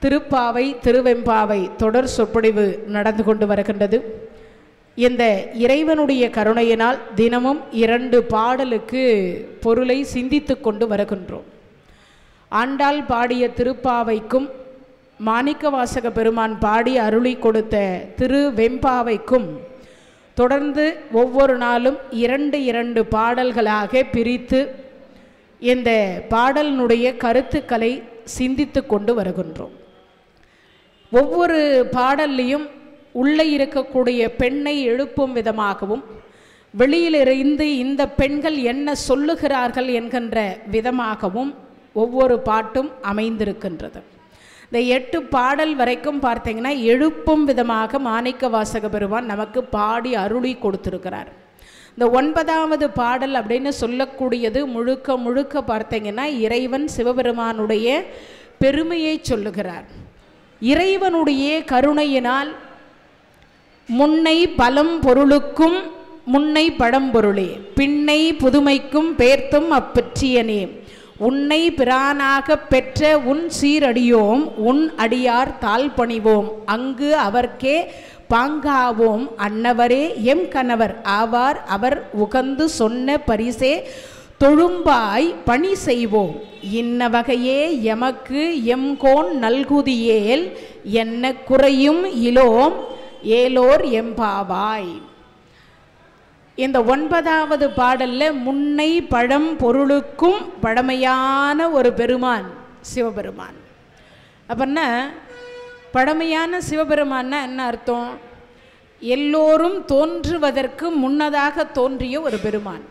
திருப்பாவை திருவெம்பாவை தொடர் சொற்பொழிவு நடந்து கொண்டு வருகின்றது. இந்த இறைவனுடைய கருணையினால் தினமும் 2 பாடலுக்கு பொருளை சிந்தித்து கொண்டு வருகின்றோம். ஆண்டாள் பாடிய திருப்பாவைக்கும் மாணிக்கவாசக பெருமான் பாடி அருளி கொடுத்த திருவெம்பாவைக்கும் தொடர்ந்து ஒவ்வொரு நாளும் 2 பாடல்களாக பிரித்து இந்த பாடலினுடைய கருத்துக்களை சிந்தித்து கொண்டு வருகின்றோம். ஒவ்வொரு பாடல்லையும் உள்ளே இருக்கக்கூடிய பெண்ணை எழுப்பும் விதமாகவும் வெளியிலிருந்து இந்த பெண்கள் என்ன சொல்லுகிறார்கள் என்கின்ற விதமாகவும் ஒவ்வொரு பாட்டும் அமைந்திருக்கின்றது. இந்த 8 பாடல் வரைக்கும் பார்த்தீங்கன்னா எழுப்பும் விதமாக மாணிக்கவாசக பெருமான் நமக்கு பாடி அருளி கொடுத்திருக்கிறார். இந்த 9வது பாடல் அப்படின்னு சொல்லக்கூடியது முழுக்க முழுக்க பார்த்தீங்கன்னா இறைவன் சிவபெருமானுடைய பெருமையை சொல்லுகிறார். இறைவனுடைய கருணையினால் முன்னை பலம் பொருளுக்கும் முன்னை பழம்பொருளே பின்னை புதுமைக்கும் பேர்த்தும் அப்பற்றியனே உன்னை பிரானாக பெற்ற உன் சீரடியோம் உன் அடியார் தாழ் பணிவோம் அங்கு அவர்க்கே பாங்காவோம் அன்னவரே எம் கணவர் ஆவார் அவர் உகந்து சொன்ன பரிசே தொழும்பாய் பணி செய்வோம் இன்ன வகையே எமக்கு எம்கோன் நல்குதியேல் என்ன குறையும் இலோம் ஏலோர் எம்பாவாய். இந்த 9வது பாடல்ல முன்னை பழம் பொருளுக்கும் பழமையான ஒரு பெருமான் சிவபெருமான். அப்படின்னா பழமையான சிவபெருமான்னா என்ன அர்த்தம்? எல்லோரும் தோன்றுவதற்கு முன்னதாக தோன்றிய ஒரு பெருமான்.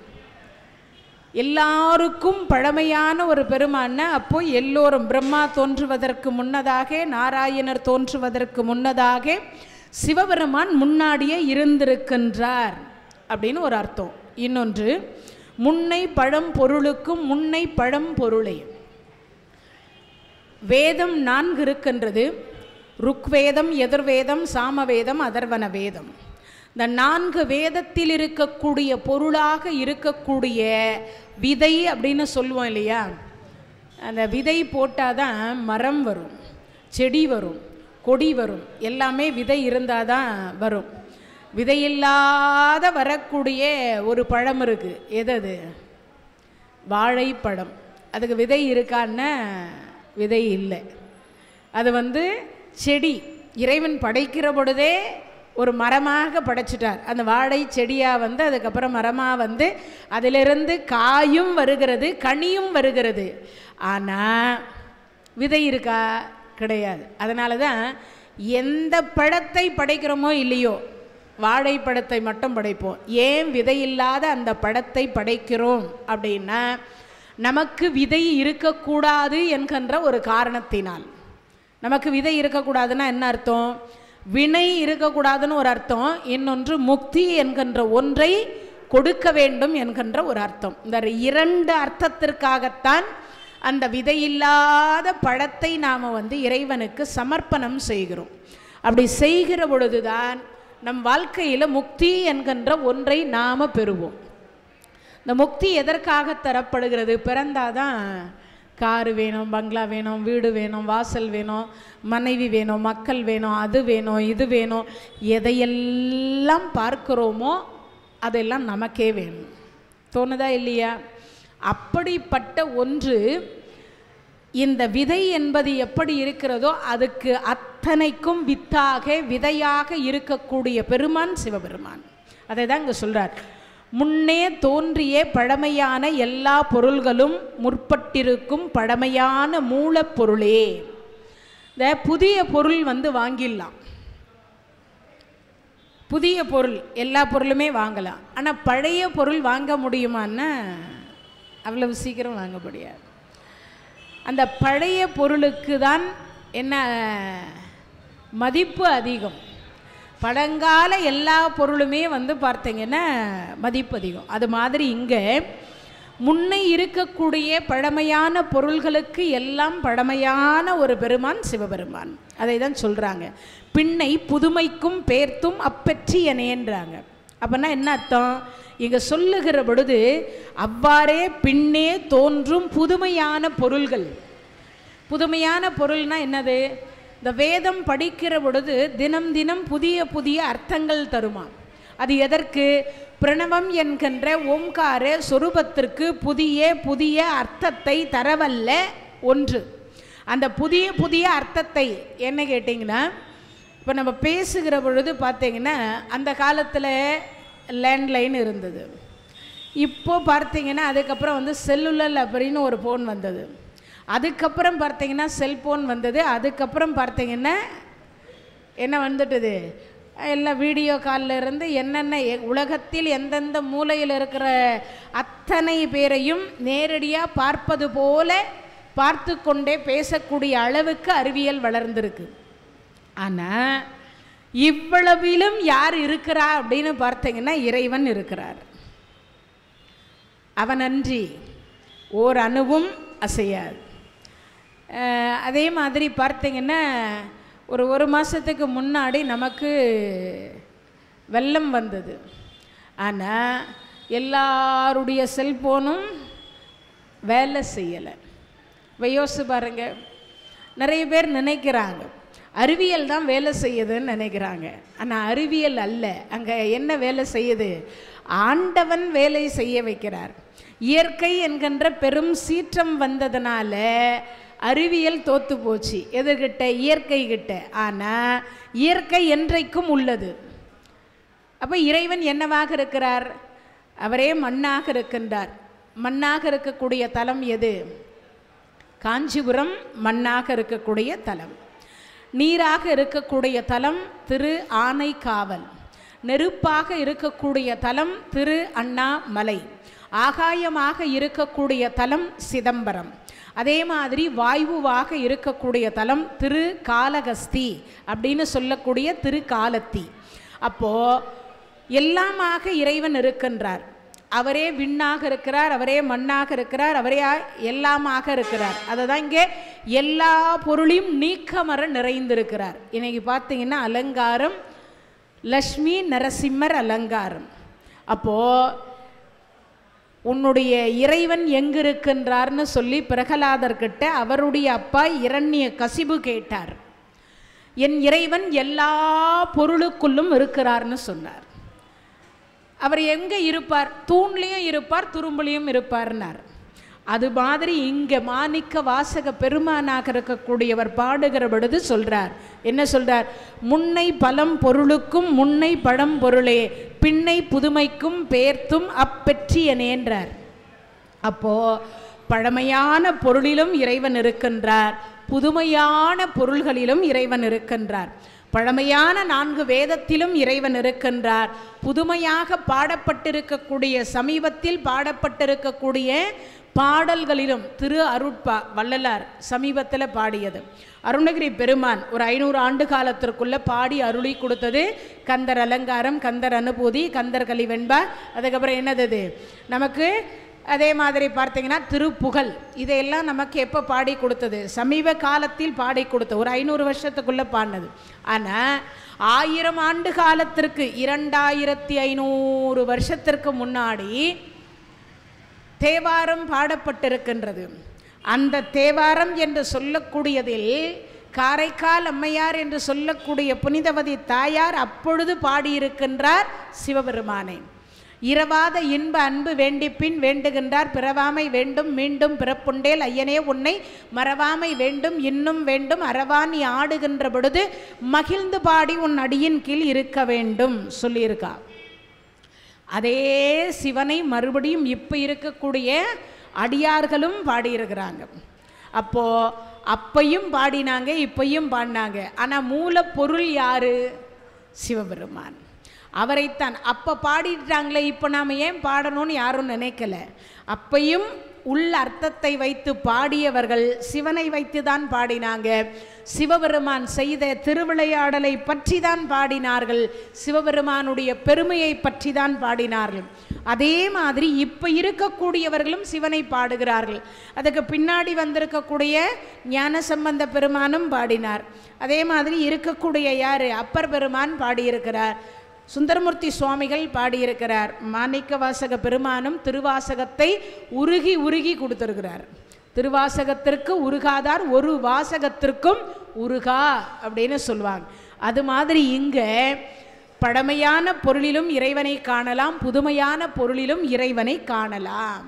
எல்லாருக்கும் பழமையான ஒரு பெருமான்னா அப்போ எல்லோரும் பிரம்மா தோன்றுவதற்கு முன்னதாக நாராயணர் தோன்றுவதற்கு முன்னதாக சிவபெருமான் முன்னாடியே இருந்திருக்கின்றார் அப்படின்னு ஒரு அர்த்தம். இன்னொன்று முன்னை பழம் பொருளுக்கும் முன்னை பழம் பொருளே. வேதம் 4 இருக்கின்றது. ருக்வேதம் எதிர்வேதம் சாமவேதம் அதர்வன வேதம். இந்த 4 வேதத்தில் இருக்கக்கூடிய பொருளாக இருக்கக்கூடிய விதை அப்படின்னு சொல்லுவோம் இல்லையா? அந்த விதை போட்டால் தான் மரம் வரும், செடி வரும், கொடி வரும். எல்லாமே விதை இருந்தால் தான் வரும். விதையில்லாத வரக்கூடிய ஒரு பழம் இருக்குது. எது? வாழைப்பழம். அதுக்கு விதை இருக்கான்னா விதை இல்லை. அது செடி. இறைவன் படைக்கிற பொழுதே ஒரு மரமாக படைச்சிட்டார். அந்த வாழை செடியாக அதுக்கப்புறம் மரமாக அதிலிருந்து காயும் வருகிறது, கனியும் வருகிறது. ஆனால் விதை இருக்கா? கிடையாது. அதனால தான் எந்த பழத்தை படைக்கிறோமோ இல்லையோ வாழைப்பழத்தை மட்டும் படைப்போம். ஏன் விதையில்லாத அந்த பழத்தை படைக்கிறோம் அப்படின்னா நமக்கு விதை இருக்கக்கூடாது என்கின்ற ஒரு காரணத்தினால். நமக்கு விதை இருக்கக்கூடாதுன்னா என்ன அர்த்தம்? வினை இருக்கக்கூடாதுன்னு ஒரு அர்த்தம். இன்னொன்று முக்தி என்கின்ற ஒன்றை கொடுக்க வேண்டும் என்கின்ற ஒரு அர்த்தம். இந்த 2 அர்த்தத்திற்காகத்தான் அந்த விதையில்லாத பழத்தை நாம் இறைவனுக்கு சமர்ப்பணம் செய்கிறோம். அப்படி செய்கிற பொழுதுதான் நம் வாழ்க்கையில் முக்தி என்கின்ற ஒன்றை நாம் பெறுவோம். இந்த முக்தி எதற்காக தரப்படுகிறது? பிறந்தாதான் காரு வேணும், பங்களா வேணும், வீடு வேணும், வாசல் வேணும், மனைவி வேணும், மக்கள் வேணும், அது வேணும், இது வேணும். எதையெல்லாம் பார்க்கிறோமோ அதெல்லாம் நமக்கே வேணும். தோணுதா இல்லையா? அப்படிப்பட்ட ஒன்று இந்த விதை என்பது எப்படி இருக்கிறதோ அதுக்கு அத்தனைக்கும் வித்தாக விதையாக இருக்கக்கூடிய பெருமான் சிவபெருமான். அதை தான் இங்கே சொல்கிறார். முன்னே தோன்றிய பழமையான எல்லா பொருள்களும் முற்பட்டிருக்கும் பழமையான மூலப்பொருளே. இந்த புதிய பொருள் வாங்கிடலாம். புதிய பொருள் எல்லா பொருளுமே வாங்கலாம். ஆனால் பழைய பொருள் வாங்க முடியுமான்னா அவ்வளவு சீக்கிரம் வாங்க முடியாது. அந்த பழைய பொருளுக்கு தான் என்ன மதிப்பு அதிகம். பழங்கால எல்லா பொருளுமே பார்த்தீங்கன்னா மதிப்பு அதிகம். அது மாதிரி இங்கே முன்னை இருக்கக்கூடிய பழமையான பொருள்களுக்கு எல்லாம் பழமையான ஒரு பெருமான் சிவபெருமான். அதை தான் சொல்கிறாங்க. பின்னை புதுமைக்கும் பேர்த்தும் அப்பற்றியனேன்றாங்க. அப்படின்னா என்ன அர்த்தம்? இங்கே சொல்லுகிற பொழுது அவ்வாறே பின்னே தோன்றும் புதுமையான பொருள்கள். புதுமையான பொருள்னா என்னது? இந்த வேதம் படிக்கிற பொழுது தினம் தினம் புதிய புதிய அர்த்தங்கள் தருமா. அது எதற்கு? பிரணவம் என்கின்ற ஓம்கார சொரூபத்திற்கு புதிய புதிய அர்த்தத்தை தரவல்ல ஒன்று. அந்த புதிய புதிய அர்த்தத்தை என்ன கேட்டிங்கன்னா, இப்போ நம்ம பேசுகிற பொழுது பார்த்தீங்கன்னா அந்த காலத்தில் லேண்ட்லைன் இருந்தது. இப்போது பார்த்தீங்கன்னா அதுக்கப்புறம் வந்து செல்லுலர் அப்படின்னு ஒரு ஃபோன் வந்தது. அதுக்கப்புறம் பார்த்தீங்கன்னா செல்ஃபோன் வந்தது. அதுக்கப்புறம் பார்த்தீங்கன்னா என்ன வந்துட்டுது, எல்லாம் வீடியோ காலில் இருந்து என்னென்ன உலகத்தில் எந்தெந்த மூலையில் இருக்கிற அத்தனை பேரையும் நேரடியாக பார்ப்பது போல பார்த்து கொண்டே பேசக்கூடிய அளவுக்கு அறிவியல் வளர்ந்துருக்கு. ஆனால் இவ்வளவிலும் யார் இருக்கிறா அப்படின்னு பார்த்தீங்கன்னா இறைவன் இருக்கிறார். அவனன்றி ஓர் அணுவும் அசையாது. அதே மாதிரி பார்த்தீங்கன்னா ஒரு மாதத்துக்கு முன்னாடி நமக்கு வெள்ளம் வந்தது. ஆனால் எல்லாருடைய செல்ஃபோனும் வேலை செய்யலை. இப்போ யோசிச்சு பாருங்க, நிறைய பேர் நினைக்கிறாங்க அறிவியல் தான் வேலை செய்யுதுன்னு நினைக்கிறாங்க. ஆனால் அறிவியல் அல்ல, அங்கே என்ன வேலை செய்யுது? ஆண்டவன் வேலை செய்ய வைக்கிறார். இயற்கை என்கின்ற பெரும் சீற்றம் வந்ததுனால அறிவியல் தோத்து போச்சு. எதுகிட்ட? இயற்கை கிட்ட. ஆனால் இயற்கை என்றைக்கும் உள்ளது. அப்போ இறைவன் என்னவாக இருக்கிறார்? அவரே மண்ணாக இருக்கின்றார். மண்ணாக இருக்கக்கூடிய தலம் எது? காஞ்சிபுரம் மண்ணாக இருக்கக்கூடிய தலம். நீராக இருக்கக்கூடிய தலம் திரு ஆனைக்காவல். நெருப்பாக இருக்கக்கூடிய தலம் திரு அண்ணாமலை. ஆகாயமாக இருக்கக்கூடிய தலம் சிதம்பரம். அதே மாதிரி வாயுவாக இருக்கக்கூடிய தலம் திரு காளகஸ்தி அப்படின்னு சொல்லக்கூடிய திரு காலத்தி. அப்போது எல்லாமாக இறைவன் இருக்கின்றார். அவரே விண்ணாக இருக்கிறார், அவரே மண்ணாக இருக்கிறார், அவரே எல்லாமாக இருக்கிறார். அதை தான் இங்கே எல்லா பொருளையும் நீக்கமர நிறைந்திருக்கிறார். இன்னைக்கு பார்த்தீங்கன்னா அலங்காரம் லக்ஷ்மி நரசிம்மர் அலங்காரம். அப்போது உன்னுடைய இறைவன் எங்கு இருக்கின்றார்னு சொல்லி பிரகலாதர்கிட்ட அவருடைய அப்பா இரண்ய கசிபு கேட்டார். என் இறைவன் எல்லா பொருளுக்குள்ளும் இருக்கிறார்னு சொன்னார். அவர் எங்கே இருப்பார்? தூண்லேயும் இருப்பார், துரும்புலையும் இருப்பார்னார். அது மாதிரி இங்கே மாணிக்க வாசக பெருமானாக இருக்கக்கூடியவர் பாடுகிற பொழுது சொல்றார். என்ன சொல்றார்? முன்னை பலம் பொருளுக்கும் முன்னை பழம் பொருளே பின்னை புதுமைக்கும் பேர்த்தும் அப்பெற்றியனேன்றார். அப்போ பழமையான பொருளிலும் இறைவன் இருக்கின்றார், புதுமையான பொருள்களிலும் இறைவன் இருக்கின்றார். பழமையான 4 வேதத்திலும் இறைவன் இருக்கின்றார். புதுமையாக பாடப்பட்டிருக்கக்கூடிய சமீபத்தில் பாடப்பட்டிருக்கக்கூடிய பாடல்களிலும் திரு அருட்பா வள்ளலார் சமீபத்தில் பாடியது. அருணகிரி பெருமான் ஒரு 500 ஆண்டு காலத்திற்குள்ள பாடி அருளி கொடுத்தது கந்தர் அலங்காரம், கந்தர் அனுபூதி, கந்தர் கலிவெண்பா. அதுக்கப்புறம் என்னது நமக்கு அதே மாதிரி பார்த்தீங்கன்னா திருப்புகழ். இதையெல்லாம் நமக்கு எப்போ பாடி கொடுத்தது? சமீப காலத்தில் பாடி கொடுத்தது, ஒரு 500 வருஷத்துக்குள்ளே பாடினது. ஆனால் 1000 ஆண்டு காலத்திற்கு 2500 வருஷத்திற்கு முன்னாடி தேவாரம் பாடப்பட்டிருக்கின்றது. அந்த தேவாரம் என்று சொல்லக்கூடியதில் காரைக்கால் அம்மையார் என்று சொல்லக்கூடிய புனிதவதி தாயார் அப்பொழுது பாடியிருக்கின்றார் சிவபெருமானை. இரவாத இன்ப அன்பு வேண்டிப்பின் வேண்டுகின்றார், பிறவாமை வேண்டும் மீண்டும் பிறப்புண்டேல் ஐயனே உன்னை மறவாமை வேண்டும் இன்னும் வேண்டும் அறவான் நீ ஆடுகின்ற பொழுது மகிழ்ந்து பாடி உன் அடியின் கீழ் இருக்க வேண்டும் சொல்லியிருக்கா. அதே சிவனை மறுபடியும் இப்போ இருக்கக்கூடிய அடியார்களும் பாடியிருக்கிறாங்க. அப்போது அப்பையும் பாடினாங்க, இப்பையும் பாடினாங்க. ஆனால் மூலப்பொருள் யாரு? சிவபெருமான். அவரைத்தான் அப்போ பாடிட்டாங்களே, இப்போ நாம் ஏன் பாடணும்னு யாரும் நினைக்கல. அப்பையும் உள்ள அர்த்தத்தை வைத்து பாடியவர்கள் சிவனை வைத்து தான் பாடினாங்க. சிவபெருமான் செய்த திருவிளையாடலை பற்றி தான் பாடினார்கள், சிவபெருமானுடைய பெருமையை பற்றி தான் பாடினார்கள். அதே மாதிரி இப்போ இருக்கக்கூடியவர்களும் சிவனை பாடுகிறார்கள். அதுக்கு பின்னாடி வந்திருக்கக்கூடிய ஞானசம்பந்த பெருமானும் பாடினார். அதே மாதிரி இருக்கக்கூடிய யார்? அப்பர் பெருமான் பாடியிருக்கிறார், சுந்தரமூர்த்தி சுவாமிகள் பாடியிருக்கிறார். மாணிக்க வாசக பெருமானும் திருவாசகத்தை உருகி உருகி கொடுத்திருக்கிறார். திருவாசகத்திற்கு உருகாதார் ஒரு வாசகத்திற்கும் உருகா அப்படின்னு சொல்லுவாங்க. அது மாதிரி இங்கே பழமையான பொருளிலும் இறைவனை காணலாம், புதுமையான பொருளிலும் இறைவனை காணலாம்.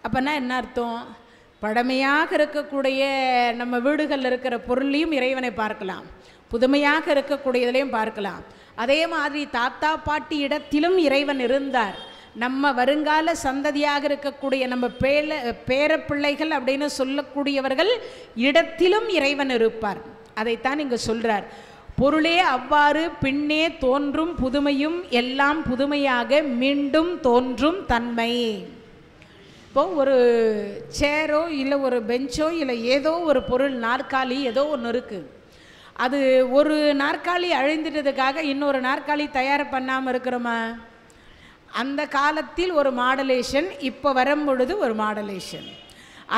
அப்போனா என்ன அர்த்தம்? பழமையாக இருக்கக்கூடிய நம்ம வீடுகளில் இருக்கிற பொருளையும் இறைவனை பார்க்கலாம், புதுமையாக இருக்கக்கூடியதிலையும் பார்க்கலாம். அதே மாதிரி தாத்தா பாட்டி இடத்திலும் இறைவன் இருந்தார். நம்ம வருங்கால சந்ததியாக இருக்கக்கூடிய நம்ம பேரப்பிள்ளைகள் அப்படின்னு சொல்லக்கூடியவர்கள் இடத்திலும் இறைவன் இருப்பார். அதைத்தான் இங்கே சொல்கிறார். பொருளே அவ்வாறு பின்னே தோன்றும் புதுமையும் எல்லாம் புதுமையாக மீண்டும் தோன்றும் தன்மை. இப்போ ஒரு சேரோ இல்லை ஒரு பெஞ்சோ இல்லை ஏதோ ஒரு பொருள், நாற்காலி ஏதோ ஒன்று இருக்குது. அது ஒரு நாற்காலி அழிந்துட்டதுக்காக இன்னொரு நாற்காலி தயார் பண்ணாமல் இருக்கிறோமா? அந்த காலத்தில் ஒரு மாடலேஷன், இப்போ வரும்பொழுது ஒரு மாடலேஷன்.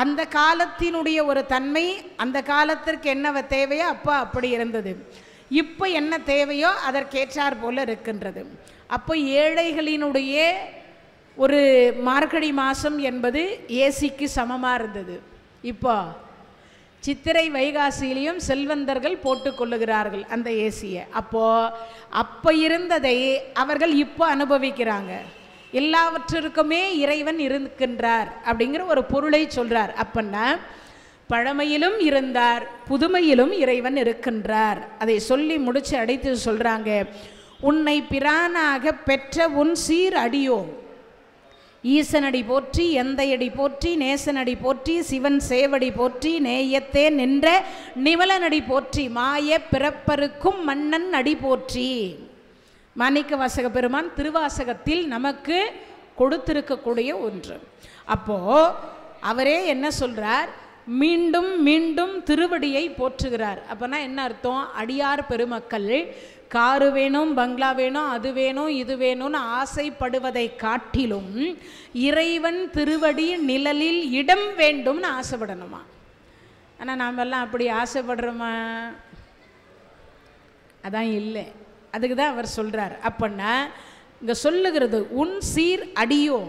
அந்த காலத்தினுடைய ஒரு தன்மை, அந்த காலத்திற்கு என்ன தேவையோ அப்போ அப்படி இருந்தது, இப்போ என்ன தேவையோ அதற்கேற்றார் போல இருக்கின்றது. அப்போ ஏழைகளினுடைய ஒரு மார்கழி மாதம் என்பது ஏசிக்கு சமமாக இருந்தது. இப்போ சித்திரை வைகாசியிலையும் செல்வந்தர்கள் போட்டுக்கொள்ளுகிறார்கள் அந்த ஏசியை. அப்போ இருந்ததை அவர்கள் இப்போ அனுபவிக்கிறாங்க. எல்லாவற்றிற்குமே இறைவன் இருக்கின்றார் அப்படிங்கிற ஒரு பொருளை சொல்கிறார். அப்பன்னா பழமையிலும் இருந்தார், புதுமையிலும் இறைவன் இருக்கின்றார். அதை சொல்லி முடித்து அடைத்து சொல்கிறாங்க. உன்னை பிரானாக பெற்ற உன் சீர் அடியோம், ஈசனடி போற்றி, எந்தையடி போற்றி, நேசனடி போற்றி, சிவன் சேவடி போற்றி, நேயத்தே நின்ற நிமலனடி போற்றி, மாய பிறப்பருக்கும் மன்னன் அடி போற்றி. மாணிக்க வாசக பெருமான் திருவாசகத்தில் நமக்கு கொடுத்திருக்கக்கூடிய ஒன்று. அப்போது அவரே என்ன சொல்கிறார்? மீண்டும் மீண்டும் திருவடியை போற்றுகிறார். அப்போனா என்ன அர்த்தம்? அடியார் பெருமக்கள் காரு வேணும், பங்களா வேணும், அது வேணும், இது வேணும்னு ஆசைப்படுவதை காட்டிலும் இறைவன் திருவடி நிழலில் இடம் வேண்டும்னு ஆசைப்படணுமா? ஆனால் நாம் எல்லாம் அப்படி ஆசைப்படுறோமா? அதான் இல்லை. அதுக்கு தான் அவர் சொல்கிறார். அப்படின்னா இங்கே சொல்லுகிறது உன் சீர் அடியோ,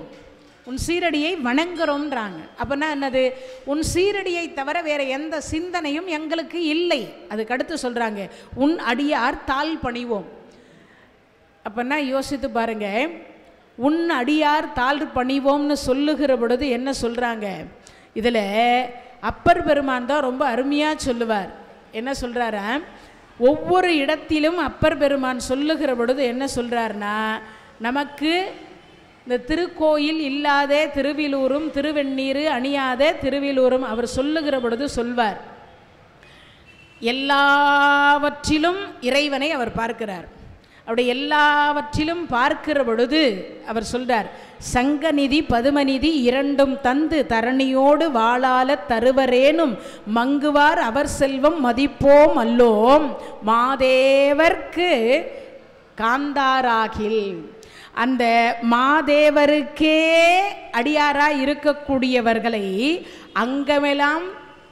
உன் சீரடியை வணங்குறோம்ன்றாங்க. அப்படின்னா என்னது? உன் சீரடியை தவிர வேறு எந்த சிந்தனையும் எங்களுக்கு இல்லை. அதுக்கு அடுத்து சொல்கிறாங்க உன் அடியார் தாழ் பணிவோம். அப்படின்னா யோசித்து பாருங்க, உன் அடியார் தாழ் பணிவோம்னு சொல்லுகிற பொழுது என்ன சொல்கிறாங்க? இதில் அப்பர் பெருமான் தான் ரொம்ப அருமையாக சொல்லுவார். என்ன சொல்கிறாரா? ஒவ்வொரு இடத்திலும் அப்பர் பெருமான் சொல்லுகிற பொழுது என்ன சொல்கிறார்னா, நமக்கு இந்த திருக்கோயில் இல்லாத திருவிலூரும் திருவெண்ணீர் அணியாத திருவிலூரும் அவர் சொல்லுகிற பொழுது சொல்வார். எல்லாவற்றிலும் இறைவனை அவர் பார்க்கிறார். அப்படி எல்லாவற்றிலும் பார்க்கிற பொழுது அவர் சொல்றார், சங்கநிதி பதுமநிதி இரண்டும் தந்து தரணியோடு வாழால தருவரேனும் மங்குவார் அவர் செல்வம் மதிப்போம் அல்லோம் மாதேவர்க்கு காந்தாராகில். அந்த மாதேவருக்கே அடியாராய் இருக்கக்கூடியவர்களை அங்கமெல்லாம்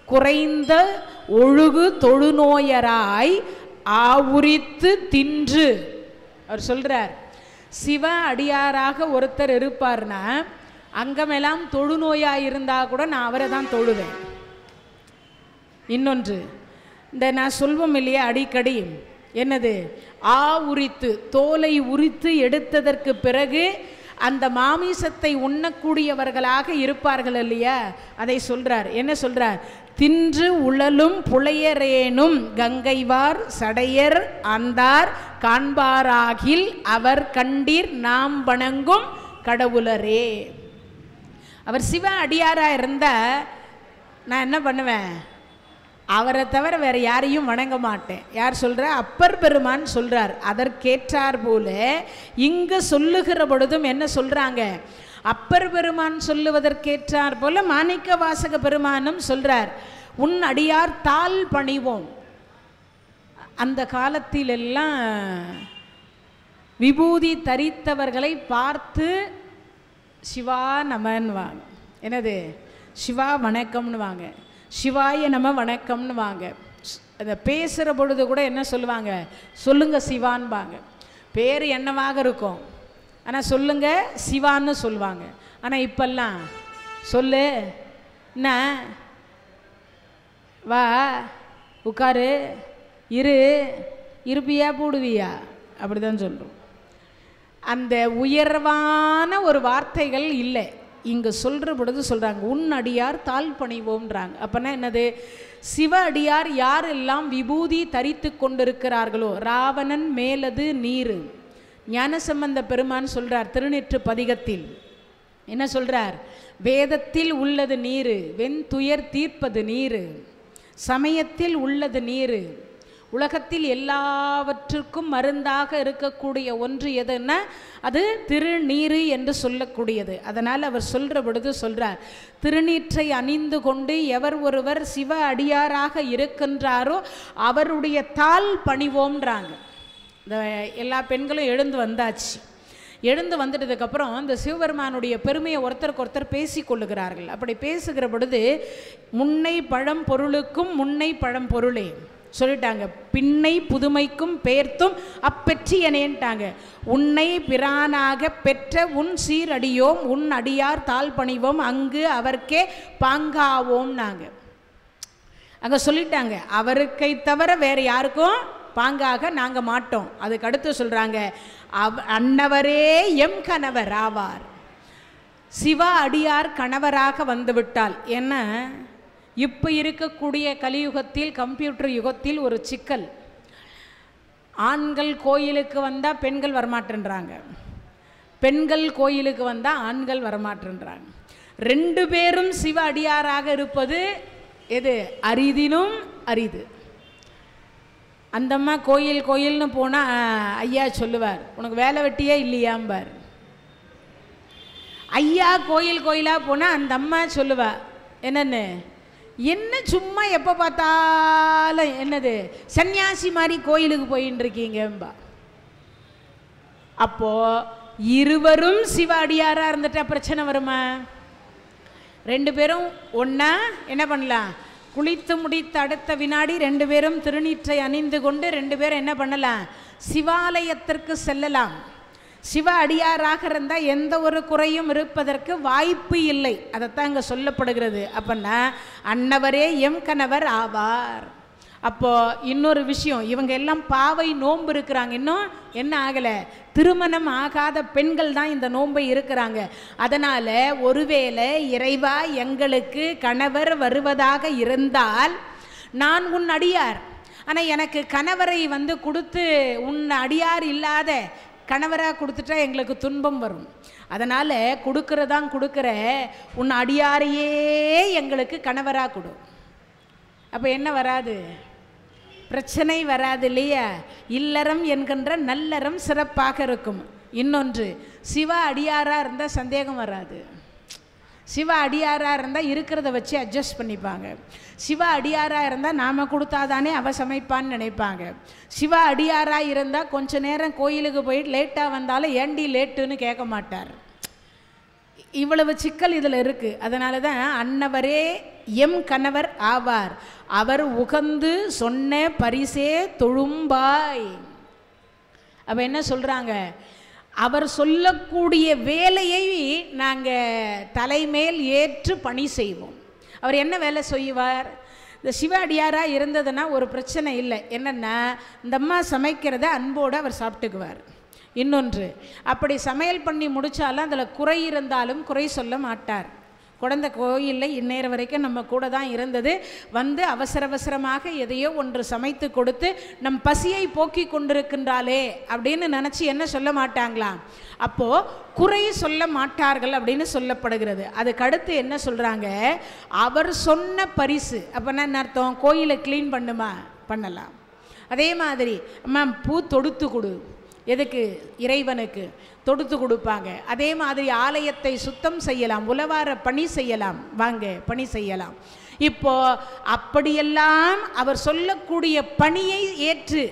குறைந்த ஒழுகு தொழுநோயராய் ஆவுரித்து தின்று. அவர் சொல்றார், சிவ அடியாராக ஒருத்தர் இருப்பார்னா அங்கமெல்லாம் தொழுநோயாக இருந்தால் கூட நான் அவரை தான் தொழுவேன். இன்னொன்று, இந்த நான் சொல்வோம் இல்லையா அடிக்கடி, என்னது? உரித்து, தோலை உரித்து எடுத்ததற்கு பிறகு அந்த மாமிசத்தை உண்ணக்கூடியவர்களாக இருப்பார்கள் இல்லையா, அதை சொல்றார். என்ன சொல்றார்? தின்று உழலும் புலையரேனும் கங்கைவார் சடையர் ஆந்தார் காண்பாராகில் அவர் கண்டீர் நாம் வணங்கும் கடவுளரே. அவர் சிவ அடியாராக இருந்தால் நான் என்ன பண்ணுவேன்? அவரை தவிர வேறு யாரையும் வணங்க மாட்டேன். யார் சொல்கிறார்? அப்பர் பெருமான் சொல்கிறார். அதற்கேற்றார் போல இங்கு சொல்லுகிற பொழுதும் என்ன சொல்கிறாங்க? அப்பர் பெருமான் சொல்லுவதற்கேற்றார் போல மாணிக்க வாசக பெருமானும் சொல்கிறார், உன் அடியார் தாழ் பணிவோம். அந்த காலத்திலெல்லாம் விபூதி தரித்தவர்களை பார்த்து சிவா நமன்னு வாங்க, என்னது சிவா வணக்கம்னு வாங்க, சிவாய நம வணக்கம்னு வாங்க. அதை பேசுகிற பொழுது கூட என்ன சொல்லுவாங்க? சொல்லுங்க சிவான்பாங்க. பேர் என்னவாக இருக்கும், ஆனால் சொல்லுங்க சிவான்னு சொல்லுவாங்க. ஆனால் இப்பெல்லாம் சொல்லு என்ன வா உட்காரு இருப்பியா போடுவியா அப்படி தான் சொல்கிறோம். அந்த உயர்வான ஒரு வார்த்தைகள் இல்லை இங்கே சொல்கிற பொழுது சொல்கிறாங்க உன் அடியார் தாழ் பணிவோம்ன்றாங்க. அப்போனா என்னது? சிவ அடியார் யாரெல்லாம் விபூதி தரித்து கொண்டிருக்கிறார்களோ, ராவணன் மேலது நீர். ஞானசம்பந்த பெருமான் சொல்கிறார் திருநெற்று பதிகத்தில் என்ன சொல்கிறார்? வேதத்தில் உள்ளது நீர், வெண்துயர் தீர்ப்பது நீர், சமயத்தில் உள்ளது நீர், உலகத்தில் எல்லாவற்றுக்கும் மருந்தாக இருக்கக்கூடிய ஒன்று எதுன்னா அது திருநீறு என்று சொல்லக்கூடியது. அதனால் அவர் சொல்கிற பொழுது சொல்கிறார், திருநீற்றை அணிந்து கொண்டு எவர் ஒருவர் சிவ அடியாராக இருக்கின்றாரோ அவருடைய தாள் பணிவோம்ன்றாங்க. இந்த எல்லா பெண்களும் எழுந்து வந்தாச்சு. எழுந்து வந்துட்டதுக்கப்புறம் இந்த சிவபெருமானுடைய பெருமையை ஒருத்தருக்கு ஒருத்தர் பேசி கொள்ளுகிறார்கள். அப்படி பேசுகிற பொழுது முன்னை பழம் பொருளுக்கும் முன்னை பழம் பொருளே சொல்லிட்டாங்க, பின்னை புதுமைக்கும் பேர்த்தும் அப்பெற்றியனேன்ட்டாங்க. உன்னை பிரானாக பெற்ற உன் சீரடியோம், உன் அடியார் தாழ் பணிவோம், அங்கு அவர்க்கே பாங்காவோம். நாங்கள் அங்கே சொல்லிட்டாங்க, அவருக்கை தவிர வேறு யாருக்கும் பாங்காக நாங்கள் மாட்டோம். அதுக்கு அடுத்து சொல்கிறாங்க, அன்னவரே எம் கணவர் ஆவார். சிவா அடியார் கணவராக வந்துவிட்டால் என்ன? இப்போ இருக்கக்கூடிய கலியுகத்தில் கம்ப்யூட்டர் யுகத்தில் ஒரு சிக்கல், ஆண்கள் கோயிலுக்கு வந்தால் பெண்கள் வரமாட்டேன்றாங்க, பெண்கள் கோயிலுக்கு வந்தால் ஆண்கள் வரமாட்டேன்றாங்க. ரெண்டு பேரும் சிவ அடியாராக இருப்பது எது? அரிதினும் அரிது. அந்தம்மா கோயில் கோயில்னு போனால் ஐயா சொல்லுவார், உனக்கு வேலை வெட்டியே இல்லையாம்பார். ஐயா கோயில் கோயிலாக போனால் அந்த அம்மா சொல்லுவார் என்னென்னு, என்ன சும்மா எப்போ பார்த்தாலும் என்னது சன்னியாசி மாதிரி கோயிலுக்கு போயின்னு இருக்கீங்கம்பா. அப்போது இருவரும் சிவ அடியாராக இருந்துட்டா பிரச்சனை வருமா? ரெண்டு பேரும் ஒன்றா என்ன பண்ணலாம்? குளித்து முடித்த அடுத்த வினாடி ரெண்டு பேரும் திருநீற்றை அணிந்து கொண்டு ரெண்டு பேரும் என்ன பண்ணலாம்? சிவாலயத்திற்கு செல்லலாம். சிவ அடியாராக இருந்தால் எந்த ஒரு குறையும் இருப்பதற்கு வாய்ப்பு இல்லை. அதைத்தான் இங்கே சொல்லப்படுகிறது. அப்படின்னா அன்னவரே எம் கணவர் ஆவார். அப்போது இன்னொரு விஷயம், இவங்க எல்லாம் பாவை நோன்பு இருக்கிறாங்க, இன்னும் என்ன ஆகலை? திருமணம் ஆகாத பெண்கள் தான் இந்த நோன்பை இருக்கிறாங்க. அதனால் ஒருவேளை இறைவா எங்களுக்கு கணவர் வருவதாக இருந்தால் நான் உன் அடியார், ஆனால் எனக்கு கணவரை கொடுத்து உன் அடியார் இல்லாத கணவராக கொடுத்துட்டா எங்களுக்கு துன்பம் வரும். அதனால் கொடுக்குறதான் கொடுக்குற உன் அடியாரையே எங்களுக்கு கணவராக கொடு. அப்போ என்ன வராது? பிரச்சனை வராது இல்லையா? இல்லறம் என்கின்ற நல்லறம் சிறப்பாக இருக்கும். இன்னொன்று, சிவ அடியாராக இருந்தால் சந்தேகம் வராது. சிவ அடியாராக இருந்தால் இருக்கிறத வச்சு அட்ஜஸ்ட் பண்ணிப்பாங்க. சிவ அடியாராக இருந்தால் நாம் கொடுத்தாதானே அவ சமைப்பான்னு நினைப்பாங்க. சிவ அடியாராக இருந்தால் கொஞ்ச நேரம் கோயிலுக்கு போயிட்டு லேட்டாக வந்தாலும் ஏண்டி லேட்டுன்னு கேட்க மாட்டார். இவ்வளவு சிக்கல் இதில் இருக்குது. அதனால தான் அன்னவரே எம் கணவர் ஆவார், அவர் உகந்து சொன்ன பரிசே தொழும்பாய். அப்போ என்ன சொல்கிறாங்க? அவர் சொல்லக்கூடிய வேலையை நாங்கள் தலைமேல் ஏற்று பணி செய்வோம். அவர் என்ன வேலை செய்வார்? இந்த சிவ அடியாராக இருந்ததுன்னா ஒரு பிரச்சனை இல்லை. என்னென்னா இந்த அம்மா சமைக்கிறத அன்போடு அவர் சாப்பிட்டுக்குவார். இன்னொன்று, அப்படி சமையல் பண்ணி முடித்தாலும் அதில் குறை இருந்தாலும் குறை சொல்ல மாட்டார். குழந்தை கோயிலில் இந்நேரம் வரைக்கும் நம்ம கூட தான் இருந்தது, அவசர அவசரமாக எதையோ ஒன்று சமைத்து கொடுத்து நம் பசியை போக்கி கொண்டிருக்கின்றாளே அப்படின்னு நினச்சி என்ன சொல்ல மாட்டாங்களாம், அப்போது குறை சொல்ல மாட்டார்கள் அப்படின்னு சொல்லப்படுகிறது. அதுக்கடுத்து என்ன சொல்கிறாங்க? அவர் சொன்ன பரிசு. அப்போனா என்ன அர்த்தம்? கோயிலை க்ளீன் பண்ணுமா? பண்ணலாம். அதே மாதிரி அம்மா பூ தொடுத்து கொடு, எதுக்கு? இறைவனுக்கு தொடுத்து கொடுப்பாங்க. அதே மாதிரி ஆலயத்தை சுத்தம் செய்யலாம், உலவார பணி செய்யலாம், வாங்க பணி செய்யலாம். இப்போ அப்படியெல்லாம் அவர் சொல்லக்கூடிய பணியை ஏற்று